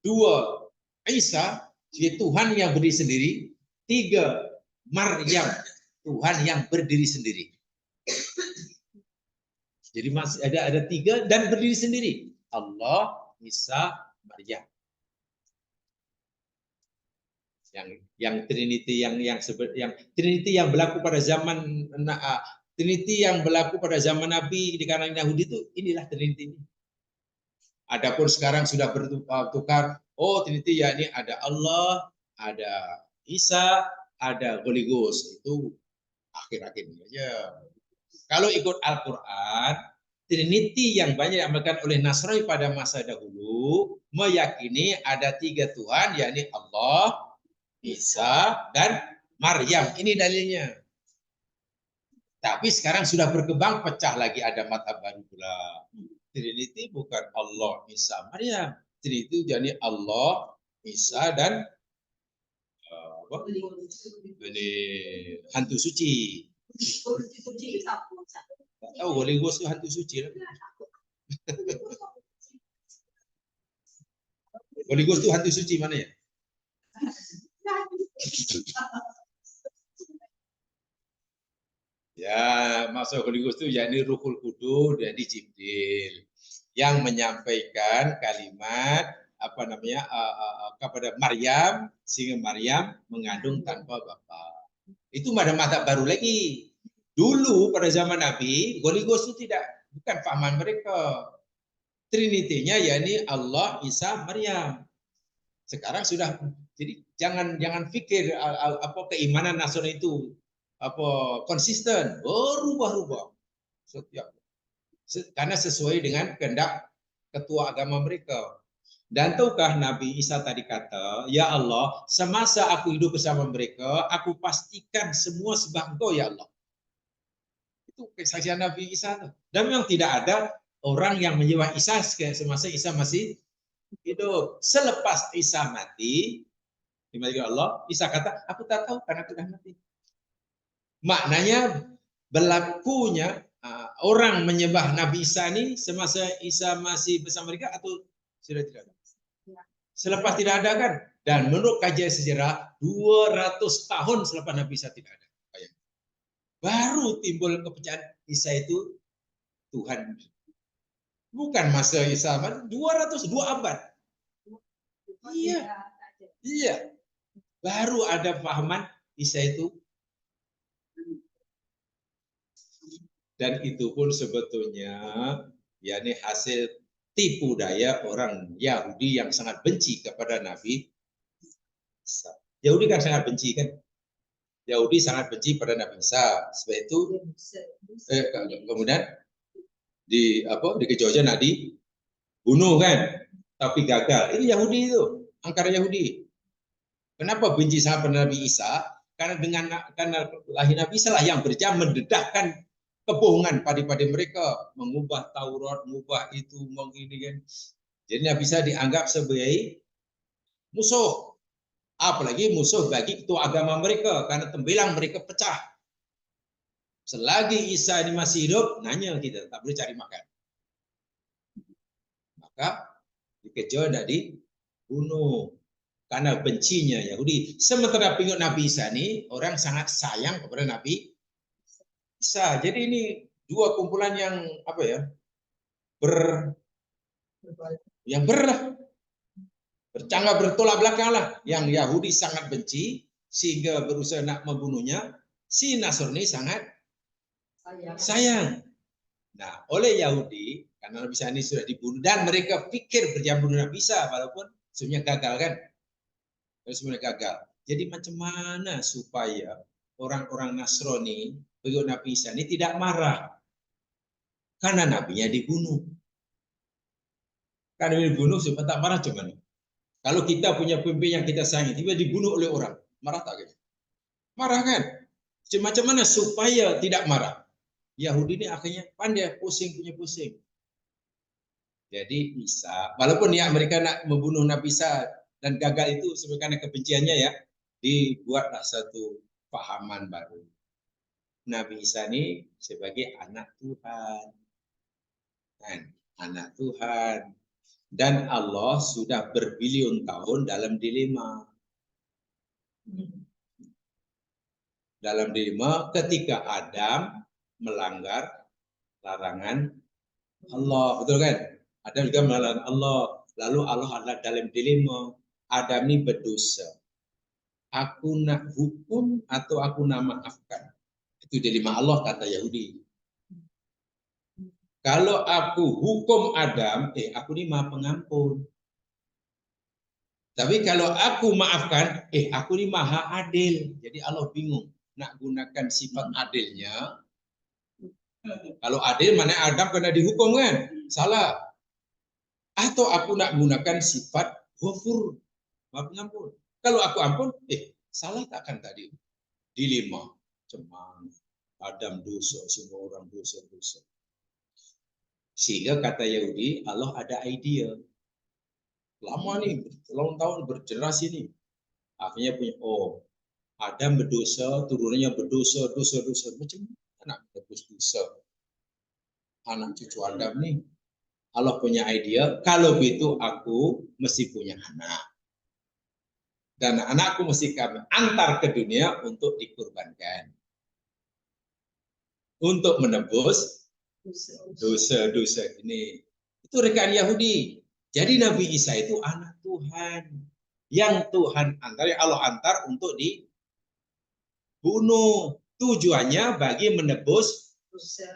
Speaker 1: Dua, Isa sebagai Tuhan yang berdiri sendiri. Tiga, Maryam, Tuhan yang berdiri sendiri. Jadi masih ada tiga dan berdiri sendiri. Allah, Isa, Maryam. Yang Trinity yang Trinity yang berlaku pada zaman Trinity yang berlaku pada zaman Nabi di kalangan Yahudi itu, inilah Trinity ini. Adapun sekarang sudah bertukar, oh Trinity ya ini ada Allah, ada Isa, ada Holy Ghost. Itu akhir-akhir ini aja. Kalau ikut Al-Quran, Trinity yang banyak diamalkan oleh Nasrani pada masa dahulu meyakini ada 3 Tuhan, yakni Allah, Isa, dan Maryam. Ini dalilnya. Tapi sekarang sudah berkembang, pecah lagi, ada mata baru pula. Trinity bukan Allah, Isa, Maryam. Trinity yakni Allah, Isa, dan ini hantu suci. Tak tahu Holy Ghost itu hantu suci. Holy Ghost itu hantu suci mana ya? Ya, maksud Holy Ghost itu yakni Ruhul Kudus dari Jibril yang menyampaikan kalimat kepada Maryam sehingga Maryam mengandung tanpa bapa. Itu ada mata baru lagi. Dulu pada zaman Nabi, Holy Ghost itu bukan pahaman mereka. Trinity-nya yakni Allah, Isa, Maryam. Sekarang sudah, jadi jangan pikir keimanan Nasrani itu konsisten, berubah-ubah setiap, karena sesuai dengan kehendak ketua agama mereka. Dan tahukah Nabi Isa tadi kata, ya Allah, semasa aku hidup bersama mereka, aku pastikan semua sembah Engkau ya Allah. Itu kesaksian Nabi Isa. Dan memang tidak ada orang yang menyembah Isa semasa Isa masih hidup. Selepas Isa mati, dimati Allah, Isa kata, aku tak tahu karena aku sudah mati. Maknanya berlakunya orang menyembah Nabi Isa ini semasa Isa masih bersama mereka atau sudah tidak ada? Selepas tidak ada kan? Dan menurut kajian sejarah 200 tahun selepas Nabi Isa tidak ada. Baru timbul kepercayaan Isa itu Tuhan. Bukan masa Isa 202 abad. Iya. Iya. Baru ada pahaman Isa itu. Dan itu pun sebetulnya yakni hasil tipu daya orang Yahudi yang sangat benci kepada Nabi Isa. Yahudi kan sangat benci kan? Yahudi sangat benci pada Nabi Isa. Sebab itu kemudian dikejar-kejar Nabi bunuh kan, tapi gagal. Ini Yahudi itu, angkara Yahudi. Kenapa benci sangat pada Nabi Isa? Karena lahir Nabi Isa lah yang berjaya mendedahkan kebohongan pada mereka, mengubah Taurat, mengubah itu, mengini kan. Jadi Nabi Isa dianggap sebagai musuh. Apalagi musuh bagi ketua agama mereka, karena tembelang mereka pecah. Selagi Isa ini masih hidup, nanya kita, tak boleh cari makan. Maka dikejar dan dibunuh. Karena bencinya Yahudi. Sementara pengikut Nabi Isa ini, orang sangat sayang kepada Nabi Isa. Jadi ini dua kumpulan yang bercanggah bertolak belakang lah. Yang Yahudi sangat benci sehingga berusaha nak membunuhnya. Si Nasrani sangat sayang. Nah, oleh Yahudi karena Nabi Isa ini sudah dibunuh dan mereka pikir berjaya bunuh Nabi Isa walaupun sebenarnya gagal kan? Sebenarnya gagal. Jadi macam mana supaya orang-orang Nasrani pengikut Nabi Isa ini tidak marah karena nabinya dibunuh? Karena dibunuh supaya tak marah cuman. Kalau kita punya pemimpin yang kita sayangi, tiba dibunuh oleh orang, marah tak gitu? Marah kan? Macam mana supaya tidak marah? Yahudi ini akhirnya pandai pusing. Jadi Isa, walaupun ya mereka nak membunuh Nabi Isa dan gagal itu sebenarnya karena kebenciannya ya, dibuatlah satu pahaman baru. Nabi Isa ini sebagai anak Tuhan. Kan? Anak Tuhan. Dan Allah sudah berbilion tahun dalam dilema. Dalam dilema ketika Adam melanggar larangan Allah, betul kan? Adam juga melanggar Allah. Lalu Allah adalah dalam dilema. Adam ini berdosa. Aku nak hukum atau aku nak maafkan? Itu dilema Allah kata Yahudi. Kalau aku hukum Adam, aku ini maha pengampun. Tapi kalau aku maafkan, aku ini maha adil. Jadi Allah bingung nak gunakan sifat adilnya Kalau adil, mana Adam kena dihukum kan? Salah. Atau aku nak gunakan sifat ghafur, maaf pengampun. Kalau aku ampun, salah takkan tadi? Dilema, cemang, Adam dosa, semua orang dosa-dosa. Sehingga kata Yahudi, Allah ada idea. Lama nih, tahun-tahun bergenerasi ini. Akhirnya punya, Adam berdosa, turunannya berdosa, dosa-dosa. Macam mana berdosa dosa? Anak cucu Adam nih. Allah punya idea, kalau begitu aku mesti punya anak. Dan anakku mesti kami antar ke dunia untuk dikurbankan. Untuk menebus dosa-dosa ini. Itu rekaan Yahudi. Jadi Nabi Isa itu anak Tuhan. Yang Tuhan antar, yang Allah antar untuk dibunuh. Tujuannya bagi menebus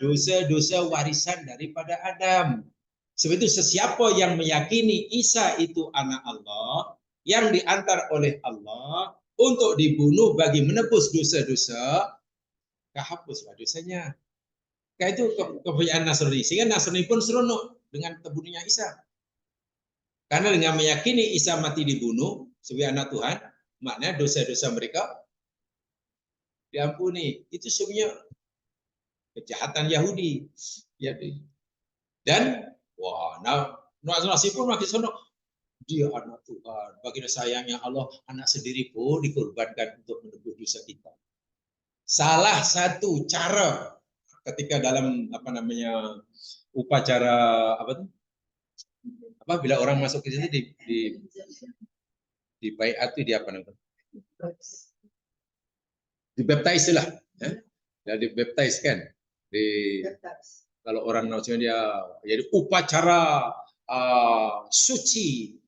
Speaker 1: dosa-dosa warisan daripada Adam. Sebab itu sesiapa yang meyakini Isa itu anak Allah, yang diantar oleh Allah untuk dibunuh bagi menebus dosa-dosa, kehapuslah dosanya. Itu kepercayaan Nasrani. Sehingga Nasrani pun seronok dengan terbunuhnya Isa. Karena dengan meyakini Isa mati dibunuh sebagai anak Tuhan, maknanya dosa-dosa mereka diampuni. Itu sebenarnya kejahatan Yahudi. Dan Nasrani pun makin senang. Dia anak Tuhan. Bagi sayangnya Allah, anak sendiri pun dikorbankan untuk menebus dosa kita. Salah satu cara ketika dalam upacara bila orang masuk ke situ di baiat itu dia dibaptis lah, ya, dibaptis kan. Kalau orang Nasrani dia jadi upacara suci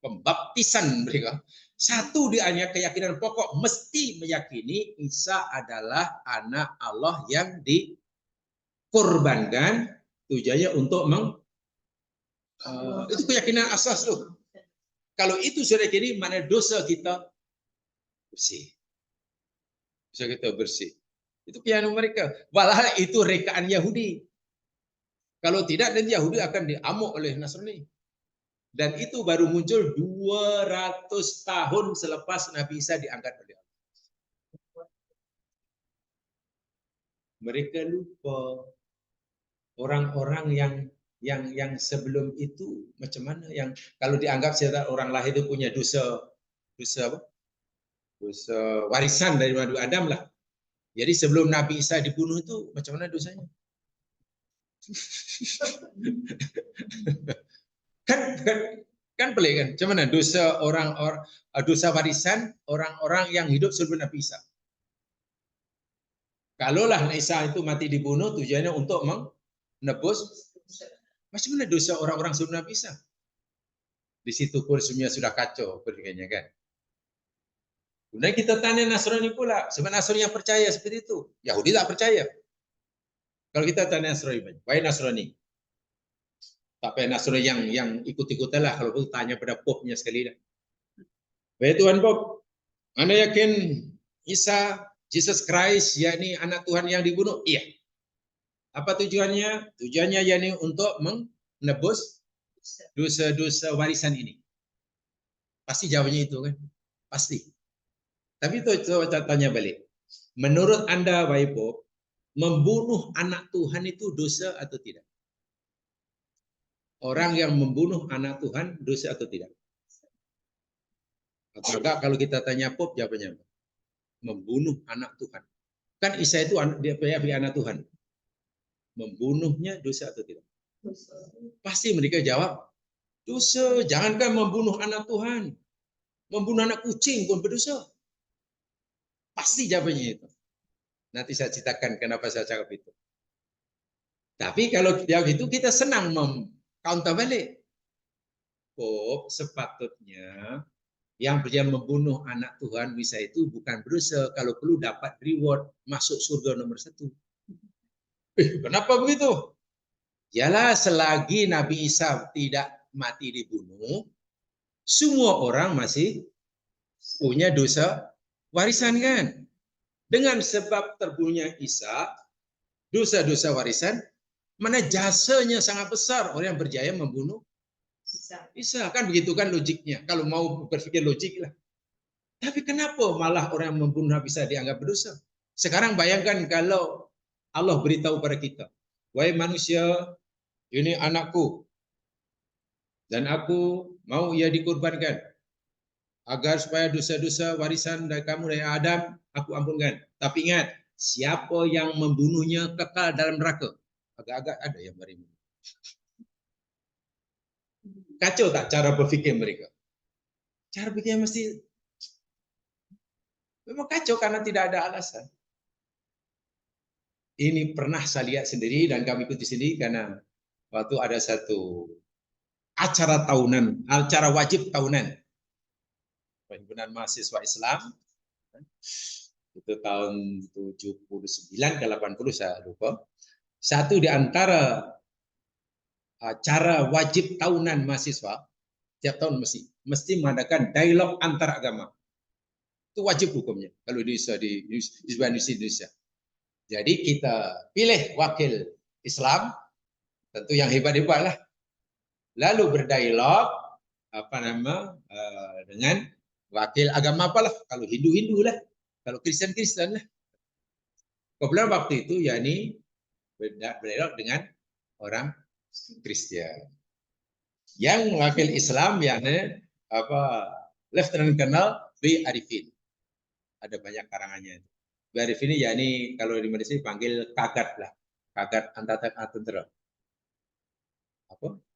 Speaker 1: pembaptisan mereka. Satu di hanya keyakinan pokok, mesti meyakini Isa adalah anak Allah yang dikorbankan tujuannya untuk itu keyakinan asas tuh. Kalau itu sudah kini, mana dosa kita bersih. Dosa kita bersih. Itu keyakinan mereka. Walau itu rekaan Yahudi. Kalau tidak, dan Yahudi akan diamuk oleh Nasrani. Dan itu baru muncul 200 tahun selepas Nabi Isa diangkat oleh Allah. Mereka lupa orang-orang yang sebelum itu macam mana, yang kalau dianggap orang lahir itu punya dosa warisan dari Nabi Adam lah. Jadi sebelum Nabi Isa dibunuh itu macam mana dosanya? Kan pelik kan? Macam mana dosa warisan orang-orang yang hidup sebelum Nabi Isa? Kalaulah Nabi Isa itu mati dibunuh tujuannya untuk menebus, macam mana dosa orang-orang sebelum Nabi Isa? Di situ pun semuanya sudah kacau perkiranya kan. Kemudian kita tanya Nasrani pula, sebab Nasrani yang percaya seperti itu, Yahudi tak percaya. Kalau kita tanya Nasrani, wahai Nasrani, tak payah Nasrani yang ikut-ikutan lah, kalau perlu tanya pada popnya sekali dah. Wahai Tuhan Pop, Anda yakin Isa, Jesus Christ, yakni anak Tuhan yang dibunuh? Iya. Apa tujuannya? Tujuannya yakni untuk menebus dosa-dosa warisan ini. Pasti jawabannya itu kan? Pasti. Tapi itu coba tanya balik. Menurut Anda, wahai Pop, membunuh anak Tuhan itu dosa atau tidak? Orang yang membunuh anak Tuhan dosa atau tidak? Atau enggak kalau kita tanya Pop, jawabannya apa? Membunuh anak Tuhan. Kan Isa itu dia anak Tuhan. Membunuhnya dosa atau tidak? Pasti mereka jawab, dosa. Jangankan membunuh anak Tuhan, membunuh anak kucing pun berdosa. Pasti jawabannya itu. Nanti saya ceritakan kenapa saya cakap itu. Tapi kalau jawab itu kita senang counter balik. Pop, sepatutnya yang berjaya membunuh anak Tuhan bisa itu bukan berdosa, kalau perlu dapat reward, masuk surga nomor 1. Kenapa begitu? Yalah, selagi Nabi Isa tidak mati dibunuh, semua orang masih punya dosa warisan kan. Dengan sebab terbunuhnya Isa, dosa-dosa warisan, mana jasanya sangat besar orang yang berjaya membunuh Isa. Kan begitu kan logiknya. Kalau mau berpikir logik lah. Tapi kenapa malah orang yang membunuh Nabi Isa dianggap berdosa? Sekarang bayangkan kalau Allah beritahu pada kita, wahai manusia, ini anakku, dan aku mau ia dikorbankan, agar supaya dosa-dosa warisan dari kamu dari Adam, aku ampunkan. Tapi ingat, siapa yang membunuhnya kekal dalam neraka. Agak-agak ada yang beriman. Kacau tak cara berfikir mereka? Cara berfikir mesti memang kacau karena tidak ada alasan. Ini pernah saya lihat sendiri dan kami ikuti sendiri karena waktu ada satu acara tahunan, acara wajib tahunan Perhimpunan Mahasiswa Islam itu tahun 79 ke 80 saya lupa. Satu di antara acara wajib tahunan mahasiswa tiap tahun mesti mengadakan dialog antar agama. Itu wajib hukumnya kalau di Indonesia. Jadi kita pilih wakil Islam, tentu yang hebat-hebat lah. Lalu berdialog dengan wakil agama apalah. Kalau Hindu-Hindu lah, kalau Kristen-Kristen lah. Kebetulan waktu itu yakni berdialog dengan orang Kristen. Yang wakil Islam yakni Lieutenant Colonel B. Arifin. Ada banyak karangannya itu. B. Arifin ini yakni kalau di Malaysia dipanggil Kagat lah. Kagat Angkatan Tentera.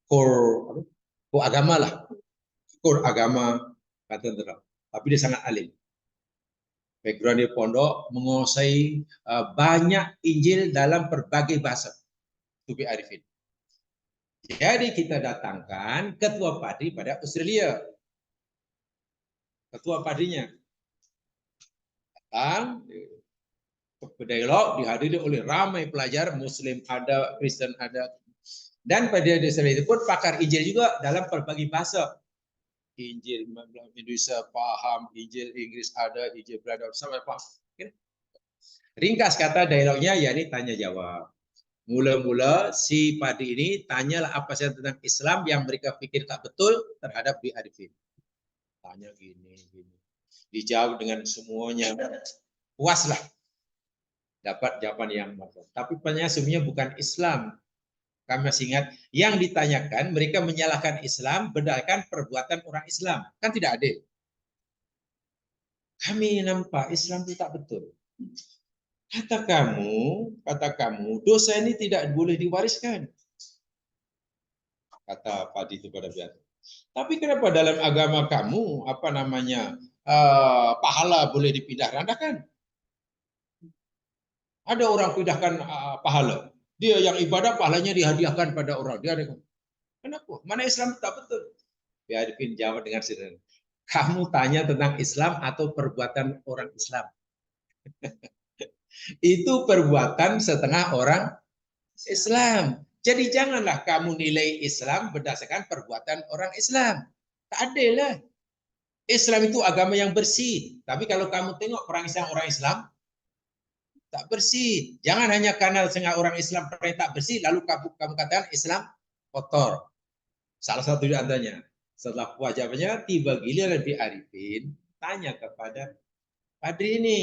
Speaker 1: Core agama lah. Core agama Tentera. Tapi dia sangat alim. Background di pondok menguasai banyak Injil dalam berbagai bahasa. Itu B. Arifin. Jadi kita datangkan ketua padi pada Australia. Ketua padinya datang berdialog, dihadiri oleh ramai pelajar, Muslim ada, Kristen ada. Dan pada dasar itu pun pakar Injil juga dalam berbagai bahasa. Injil Indonesia paham, Injil Inggris ada, Injil Belanda sampai paham. Ringkas kata dialognya yakni tanya jawab. Mula-mula si padi ini tanyalah apa saja tentang Islam yang mereka pikir tak betul terhadap B. Arifin. Tanya gini. Dijawab dengan semuanya. Puaslah. Dapat jawaban yang betul. Tapi pertanyaan sebenarnya bukan Islam. Kami masih ingat, yang ditanyakan mereka menyalahkan Islam berdasarkan perbuatan orang Islam. Kan tidak adil. Kami nampak Islam itu tak betul. Kata kamu, dosa ini tidak boleh diwariskan. Kata padi itu pada biar. Tapi kenapa dalam agama kamu, pahala boleh dipindah randakan? Ada orang pindahkan pahala. Dia yang ibadah, pahalanya dihadiahkan pada orang. Kenapa? Mana Islam tak betul? Ya, Arifin jawab dengan sederhana. Kamu tanya tentang Islam atau perbuatan orang Islam? Itu perbuatan setengah orang Islam. Jadi janganlah kamu nilai Islam berdasarkan perbuatan orang Islam. Tak adil lah. Islam itu agama yang bersih. Tapi kalau kamu tengok orang Islam tak bersih. Jangan hanya karena setengah orang Islam tak bersih, lalu kamu katakan Islam kotor. Salah satu di antaranya. Setelah wajahnya, tiba giliran B. Arifin tanya kepada Padri ini.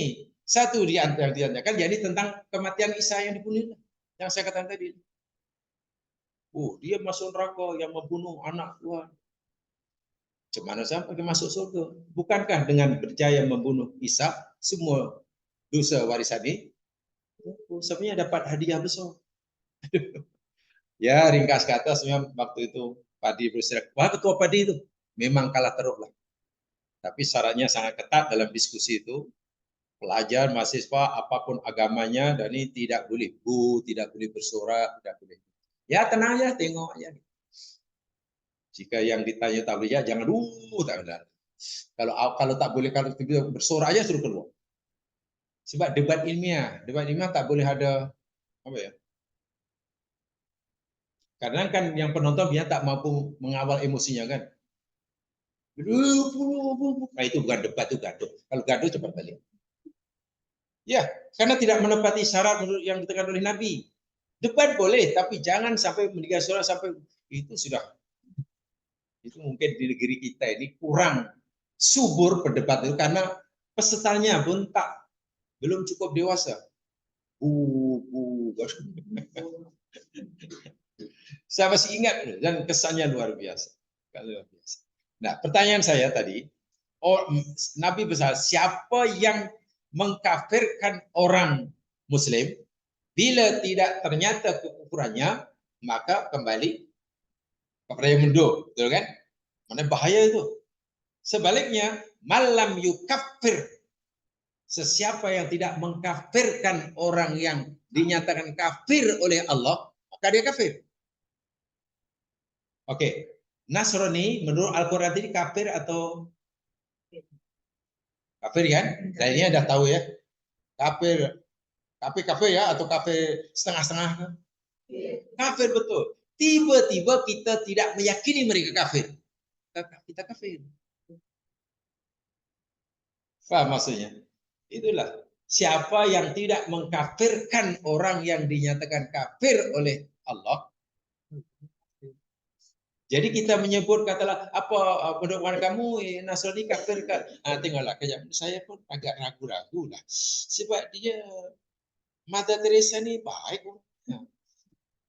Speaker 1: Satu di antaranya kan jadi tentang kematian Isa yang dibunuh. Yang saya katakan tadi. Dia masuk neraka yang membunuh anak Tuhan. Gimana sampai masuk surga? Bukankah dengan berjaya membunuh Isa, semua dosa warisan ini sebenarnya dapat hadiah besar. Ya, ringkas kata sebenarnya waktu itu padi bersirak. Wah, ketua padi itu memang kalah teruk lah. Tapi syaratnya sangat ketat dalam diskusi itu. Pelajar, mahasiswa, apapun agamanya, dan ini tidak boleh tidak boleh bersorak, tidak boleh. Ya tenang aja, tengok aja. Jika yang ditanya tak boleh, ya jangan tak benar. Kalau tak boleh, kalau bersorak aja suruh keluar. Sebab debat ilmiah tak boleh ada apa ya? Karena kan yang penonton biasanya tak mampu mengawal emosinya kan. Nah itu bukan debat, itu gaduh. Kalau gaduh cepat balik. Ya, karena tidak menepati syarat yang ditekan oleh Nabi. Debat boleh, tapi jangan sampai meninggal sholat sampai itu sudah. Itu mungkin di negeri kita ini kurang subur berdebat itu karena pesertanya pun belum cukup dewasa. Saya masih ingat dan kesannya luar biasa. Nah, pertanyaan saya tadi, Nabi besar, siapa yang mengkafirkan orang Muslim bila tidak ternyata kekufurannya, maka kembali kepada yang mendo, betul kan? Mana bahaya itu. Sebaliknya, malam yukafir, sesiapa yang tidak mengkafirkan orang yang dinyatakan kafir oleh Allah, maka dia kafir. Oke, Nasrani menurut Al-Quran ini kafir atau kafir kan? Dan ini udah tahu ya, kafir ya atau kafir setengah-setengah? Kafir betul. Tiba-tiba kita tidak meyakini mereka kafir, kita kafir. Paham maksudnya? Itulah siapa yang tidak mengkafirkan orang yang dinyatakan kafir oleh Allah. Jadi kita menyebut katalah apa pendapat kamu Nasrani kafir kan? Tinggallah kejap. Saya pun agak ragu-ragu lah. Sebab dia Mother Teresa ini baik.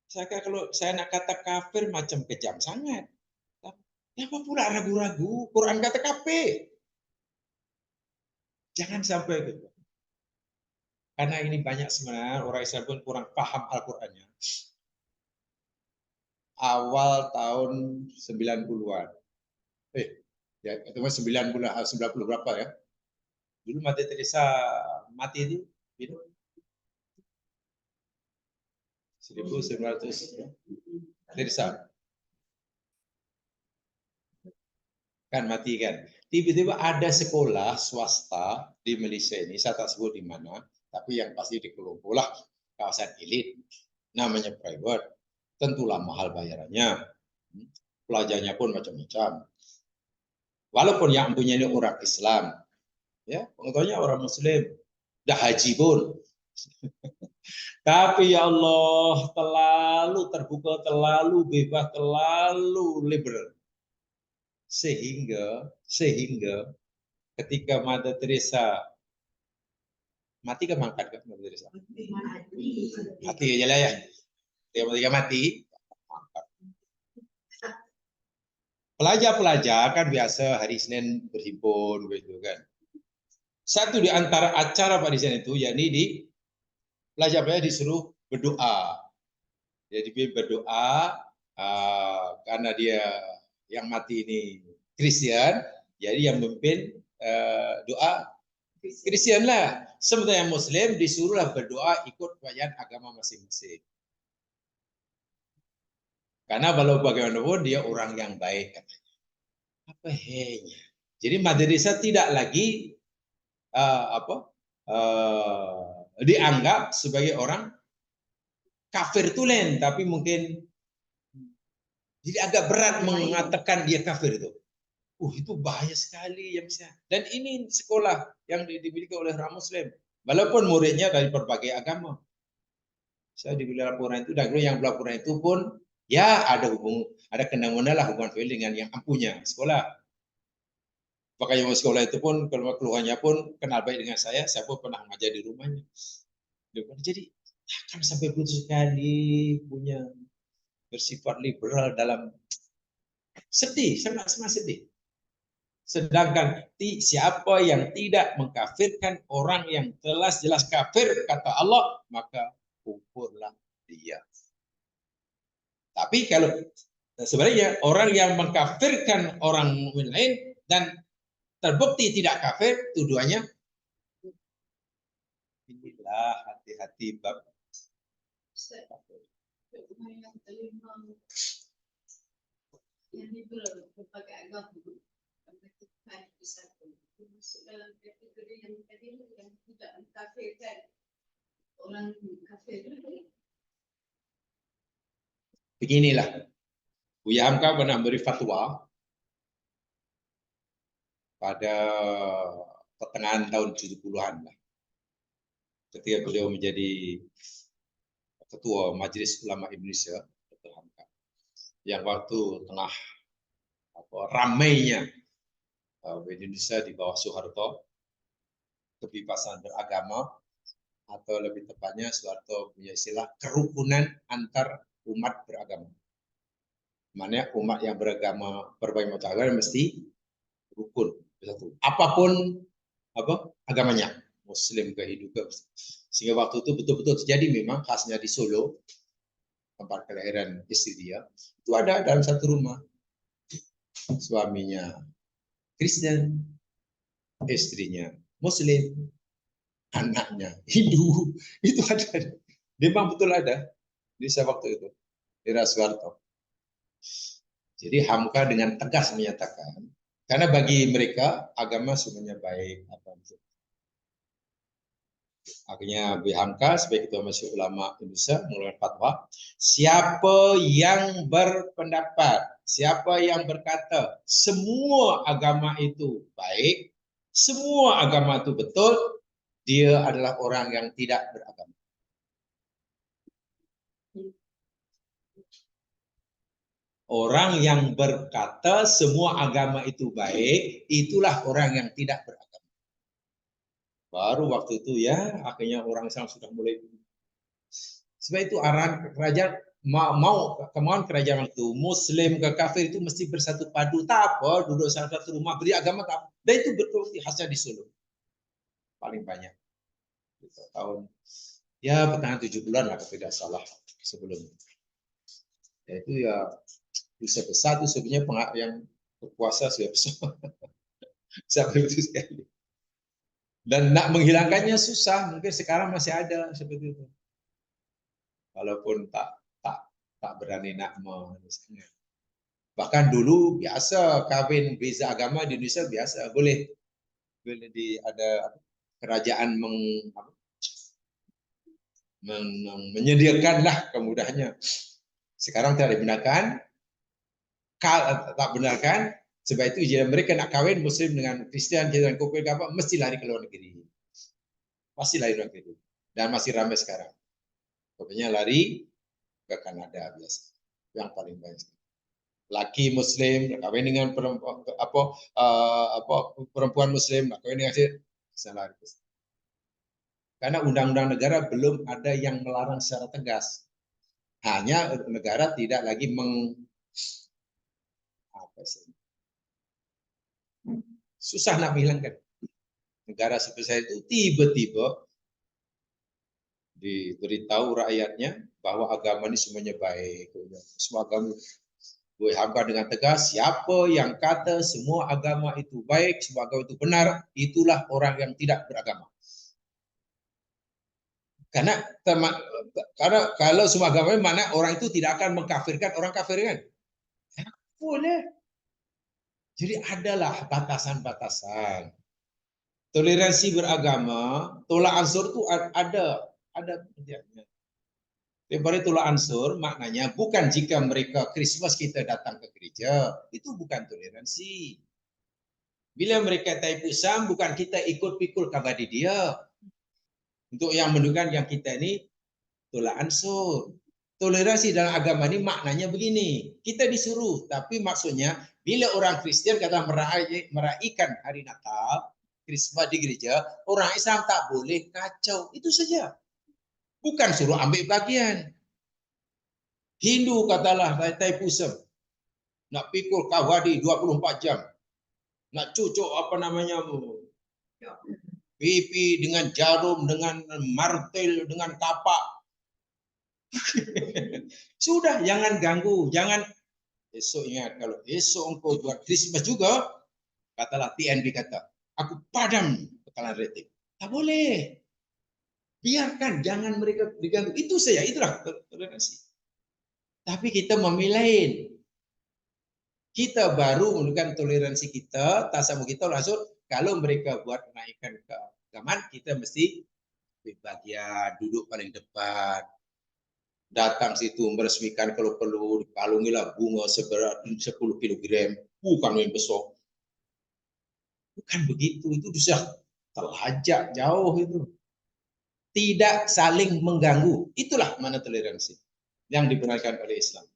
Speaker 1: Saya kalau saya nak kata kafir macam kejam sangat. Apa pula ragu-ragu? Quran kata kafir. Jangan sampai gitu. Karena ini banyak sebenarnya orang Islam pun kurang paham Al-Qur'annya. Awal tahun 90-an. Ya, itu 90 berapa ya? Dulu Mother Teresa mati itu 1900 Teresa kan mati kan. Tiba-tiba ada sekolah swasta di Malaysia ini, saya tak sebut di mana, tapi yang pasti di Kelungkung lah, kawasan elit, namanya private, tentulah mahal bayarannya, pelajarnya pun macam-macam. Walaupun yang punya ini orang Islam, ya pengetahuannya orang Muslim, dah haji pun. Tapi ya Allah terlalu terbuka, terlalu bebas, terlalu liberal. Sehingga ketika Mother Teresa mati kan mangkat kan Mother Teresa? Mati aja lah ya. Ketika mati, pelajar-pelajar kan biasa hari Senin berhimpun begitu kan. Satu di antara acara pada Senin itu, yakni di pelajar-pelajar disuruh berdoa. Jadi berdoa karena dia yang mati ini Kristen, jadi yang memimpin doa Kristen lah. Sementara yang Muslim disuruhlah berdoa ikut kepercayaan agama masing-masing. Karena walau bagaimanapun dia orang yang baik katanya. Apa hanya? Jadi Mother Teresa tidak lagi dianggap sebagai orang kafir tulen, tapi mungkin jadi agak berat mengatakan dia kafir itu. Itu bahaya sekali ya misalnya. Dan ini sekolah yang dimiliki oleh orang Muslim, walaupun muridnya dari berbagai agama. Saya dibeli laporan itu, dan yang laporan itu pun ya ada kenangan lah hubungan dengan yang ampunya sekolah. Makanya sekolah itu pun kalau keluarnya pun kenal baik dengan saya pun pernah mengajar di rumahnya. Jadi akan sampai putus sekali punya bersifat liberal dalam sedih, sangat sedih. Sedangkan siapa yang tidak mengkafirkan orang yang jelas kafir kata Allah, maka kufurlah dia. Tapi kalau sebenarnya orang yang mengkafirkan orang mukmin lain dan terbukti tidak kafir, tuduhannya inilah hati-hati bab
Speaker 2: yang liberal berbagai agama masuk dalam kategori yang tadi yang tidak mengkafirkan orang kafir.
Speaker 1: Beginilah, Buya Hamka pernah beri fatwa pada pertengahan tahun 70-an lah. ketika beliau menjadi Ketua Majelis Ulama Indonesia, Dr. Hamka, yang waktu tengah ramainya Indonesia di bawah Soeharto, kebebasan beragama, atau lebih tepatnya Soeharto punya istilah kerukunan antar umat beragama. Mana umat yang beragama berbagai macam agama mesti rukun bersatu. Apapun agamanya, Muslim ke Hindu ke. Sehingga waktu itu betul-betul terjadi memang khasnya di Solo, tempat kelahiran istri dia, itu ada dalam satu rumah. Suaminya Kristen, istrinya Muslim, anaknya Hindu, itu ada. Memang betul ada di waktu itu, era Soeharto. Jadi Hamka dengan tegas menyatakan, karena bagi mereka agama semuanya baik. Akhirnya Hamka sebagai Ketua Majelis Ulama Indonesia mengeluarkan fatwa, siapa yang berpendapat, siapa yang berkata semua agama itu baik, semua agama itu betul, dia adalah orang yang tidak beragama. Orang yang berkata semua agama itu baik, itulah orang yang tidak beragama. Baru waktu itu ya, akhirnya orang Islam sudah mulai. Sebab itu arahan kerajaan kemauan kerajaan itu, Muslim ke kafir itu mesti bersatu padu. Tak apa, duduk satu rumah, beri agama tak apa. Dan itu betul khasnya di Solo. Paling banyak. Tahun ya pertengahan 70-an lah kalau tidak salah sebelumnya. Yaitu ya bisa besar itu sebenarnya yang berpuasa sudah besar. Sampai itu sekali. Dan nak menghilangkannya susah, mungkin sekarang masih ada seperti itu. Walaupun tak berani nak misalnya. Bahkan dulu biasa kawin beza agama di Indonesia biasa, boleh ada kerajaan menyediakanlah kemudahannya. Sekarang tidak dibenarkan, tak benarkan. Sebab itu jika mereka nak kawin Muslim dengan Kristen dan kafir apa, mesti lari ke luar negeri. Pasti lari ke luar negeri. Dan masih ramai sekarang. Pokoknya lari ke Kanada biasa. Yang paling banyak. Laki Muslim kawin dengan perempuan Muslim, kawin dengan lari. Karena undang-undang negara belum ada yang melarang secara tegas. Hanya negara tidak lagi susah nak menghilangkan. Negara seperti saya itu tiba-tiba diberitahu rakyatnya bahwa agama ini semuanya baik. Semua agama Hamka dengan tegas, siapa yang kata semua agama itu baik, semua agama itu benar, itulah orang yang tidak beragama. Karena kalau semua agama ini mana orang itu tidak akan mengkafirkan orang kafir kan? Ya, boleh. Jadi adalah batasan-batasan. Toleransi beragama, tolak ansur itu ada pengertiannya. Lebar tolak ansur maknanya bukan jika mereka Christmas kita datang ke gereja, itu bukan toleransi. Bila mereka taipusam, bukan kita ikut pikul kabadi dia. Untuk yang menunjukkan yang kita ini tolak ansur. Toleransi dalam agama ini maknanya begini, kita disuruh, tapi maksudnya bila orang Kristen kata meraihkan hari Natal, Krismas di gereja, orang Islam tak boleh kacau, itu saja. Bukan suruh ambil bagian. Hindu katalah taipusam, nak pikul kawadi 24 jam, nak cucuk pipi dengan jarum, dengan martel, dengan kapak. Sudah, jangan ganggu, jangan. Esok ingat, kalau esok engkau buat Krismas juga, katalah TNB kata, aku padam tekanan rating. Tak boleh. Biarkan, jangan mereka diganggu. Itu saja, itulah toleransi. Tapi kita memilih. Kita baru menunjukkan toleransi kita, tasamu kita langsung, kalau mereka buat menaikkan keagamaan, kita mesti bagian, duduk paling depan. Datang situ meresmikan kalau perlu, dikalungilah bunga seberat 10 kg. Bukan yang besar. Bukan begitu, itu sudah terlajak jauh itu. tidak saling mengganggu. Itulah mana toleransi yang dibenarkan oleh Islam.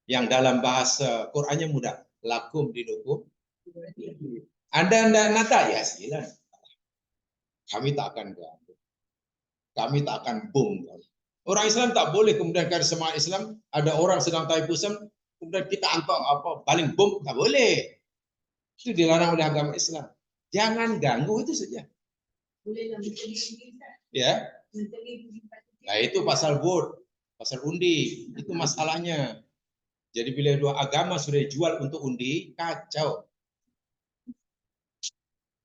Speaker 1: Yang dalam bahasa Qur'annya mudah. Lakum dinukum. Anda nata, ya silakan. Kami tak akan ganggu. Kami tak akan bom. Orang Islam tak boleh kemudian karena semangat Islam, ada orang sedang tahi pusam, kemudian kita baling bom, tak boleh. Itu dilarang oleh agama Islam. Jangan ganggu itu saja.
Speaker 2: Bolehlah menteri.
Speaker 1: Ya. Nah itu pasal vote, pasal undi, itu masalahnya. Jadi bila dua agama sudah dijual untuk undi, kacau.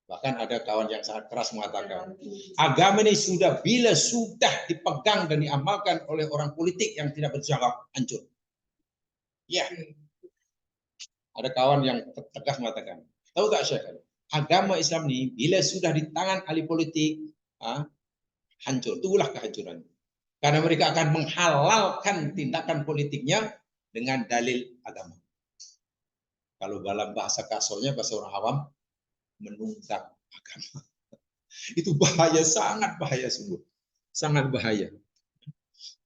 Speaker 1: Bahkan ada kawan yang sangat keras mengatakan, agama ini bila sudah dipegang dan diamalkan oleh orang politik yang tidak berjawab, hancur. Ya, ada kawan yang tegas mengatakan, tahu tak Syekh? Agama Islam ini bila sudah di tangan ahli politik, hancur. Itulah kehancuran. Karena mereka akan menghalalkan tindakan politiknya dengan dalil agama. Kalau dalam bahasa kasurnya, bahasa orang awam, menunggang agama. Itu bahaya, sangat bahaya sungguh. Sangat bahaya.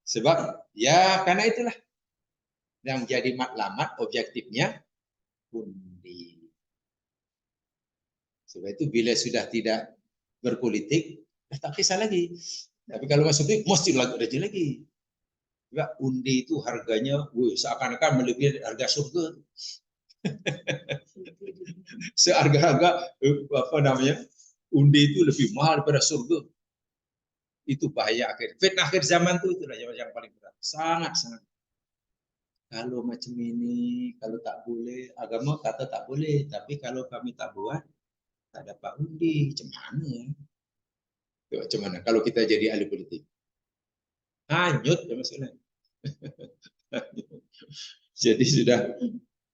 Speaker 1: Sebab, ya karena itulah yang jadi matlamat objektifnya undi. Sebab itu bila sudah tidak berpolitik, tak kisah lagi. Tapi kalau masuk politik, mesti lagi lagi. Juga undi itu harganya, seakan-akan melebihi harga surga. Seharga-harga undi itu lebih mahal daripada surga. Itu bahaya akhir. Fitnah akhir zaman itu itulah yang paling berat. Sangat-sangat. Kalau macam ini, kalau tak boleh, agama kata tak boleh, tapi kalau kami tak buat, tak dapat undi. Macam mana? Macam mana? Kalau kita jadi ahli politik, hanyut ya maksudnya. Jadi sudah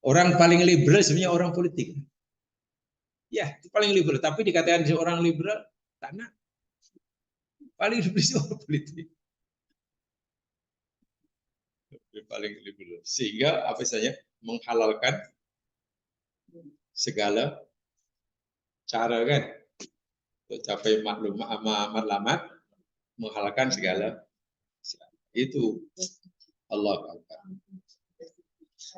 Speaker 1: orang paling liberal sebenarnya orang politik. Ya, itu paling liberal. Tapi dikatakan orang liberal, tak nak. Paling liberal orang politik. Paling liberal. Sehingga apa saja menghalalkan segala cara kan untuk capai matlamat, menghalalkan segala. Itu Allah Akbar.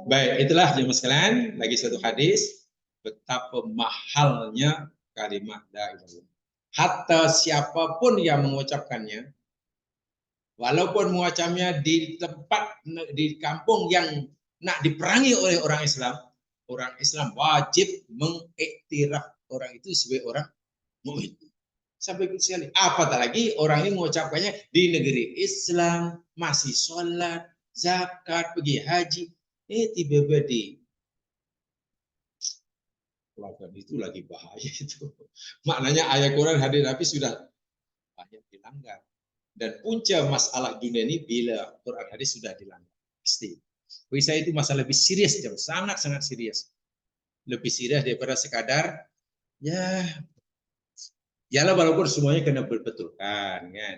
Speaker 1: Baik, itulah jemaah sekalian, lagi satu hadis betapa mahalnya kalimat la ilaha illallah. Hatta siapapun yang mengucapkannya, walaupun mengucapnya di tempat di kampung yang nak diperangi oleh orang Islam wajib mengiktiraf orang itu sebagai orang mukmin. Sampai sekali. Apatah lagi orang ini mengucapkannya di negeri Islam, masih sholat, zakat, pergi haji. Tiba-tiba di pelajaran itu lagi bahaya itu. Maknanya ayat Quran hadis Nabi sudah banyak dilanggar. Dan punca masalah dunia ini bila Quran hadis sudah dilanggar. Pasti. Bagi saya itu masalah lebih serius, sangat-sangat serius. Lebih serius daripada sekadar yalah walaupun semuanya kena berbetulkan kan.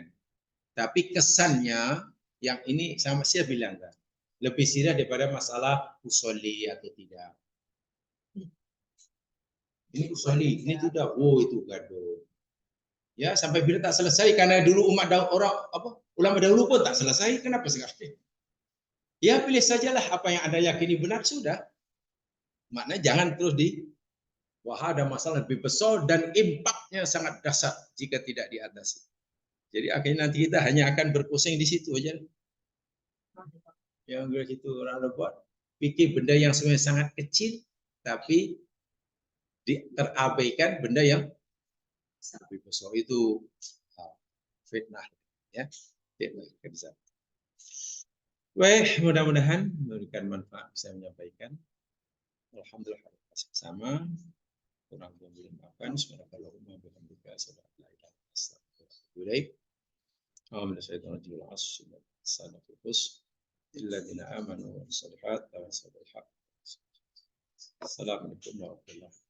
Speaker 1: Tapi kesannya yang ini sama saya bilang kan, lebih serius daripada masalah usolli atau tidak. Ini usolli, ini tidak, itu gaduh. Ya sampai bila tak selesai karena dulu ulama dahulu pun tak selesai, kenapa sekarang? Ya pilih sajalah apa yang Anda yakini benar sudah. Maknanya jangan terus ada masalah lebih besar dan impaknya sangat dahsyat jika tidak diatasi. Jadi akhirnya nanti kita hanya akan berpusing di situ aja. Yang begitu orang buat pikir benda yang sebenarnya sangat kecil tapi terabaikan benda yang lebih besar. Itu fitnah ya. Fitnah bisa. Baik, mudah-mudahan memberikan manfaat bisa menyampaikan. Alhamdulillah sama kurang lebih maafkan. Subhanallahumma bihamdika asyhadu an la ilaha illa anta astaghfiruka wa atubu ilaik. Assalamualaikum warahmatullahi wabarakatuh.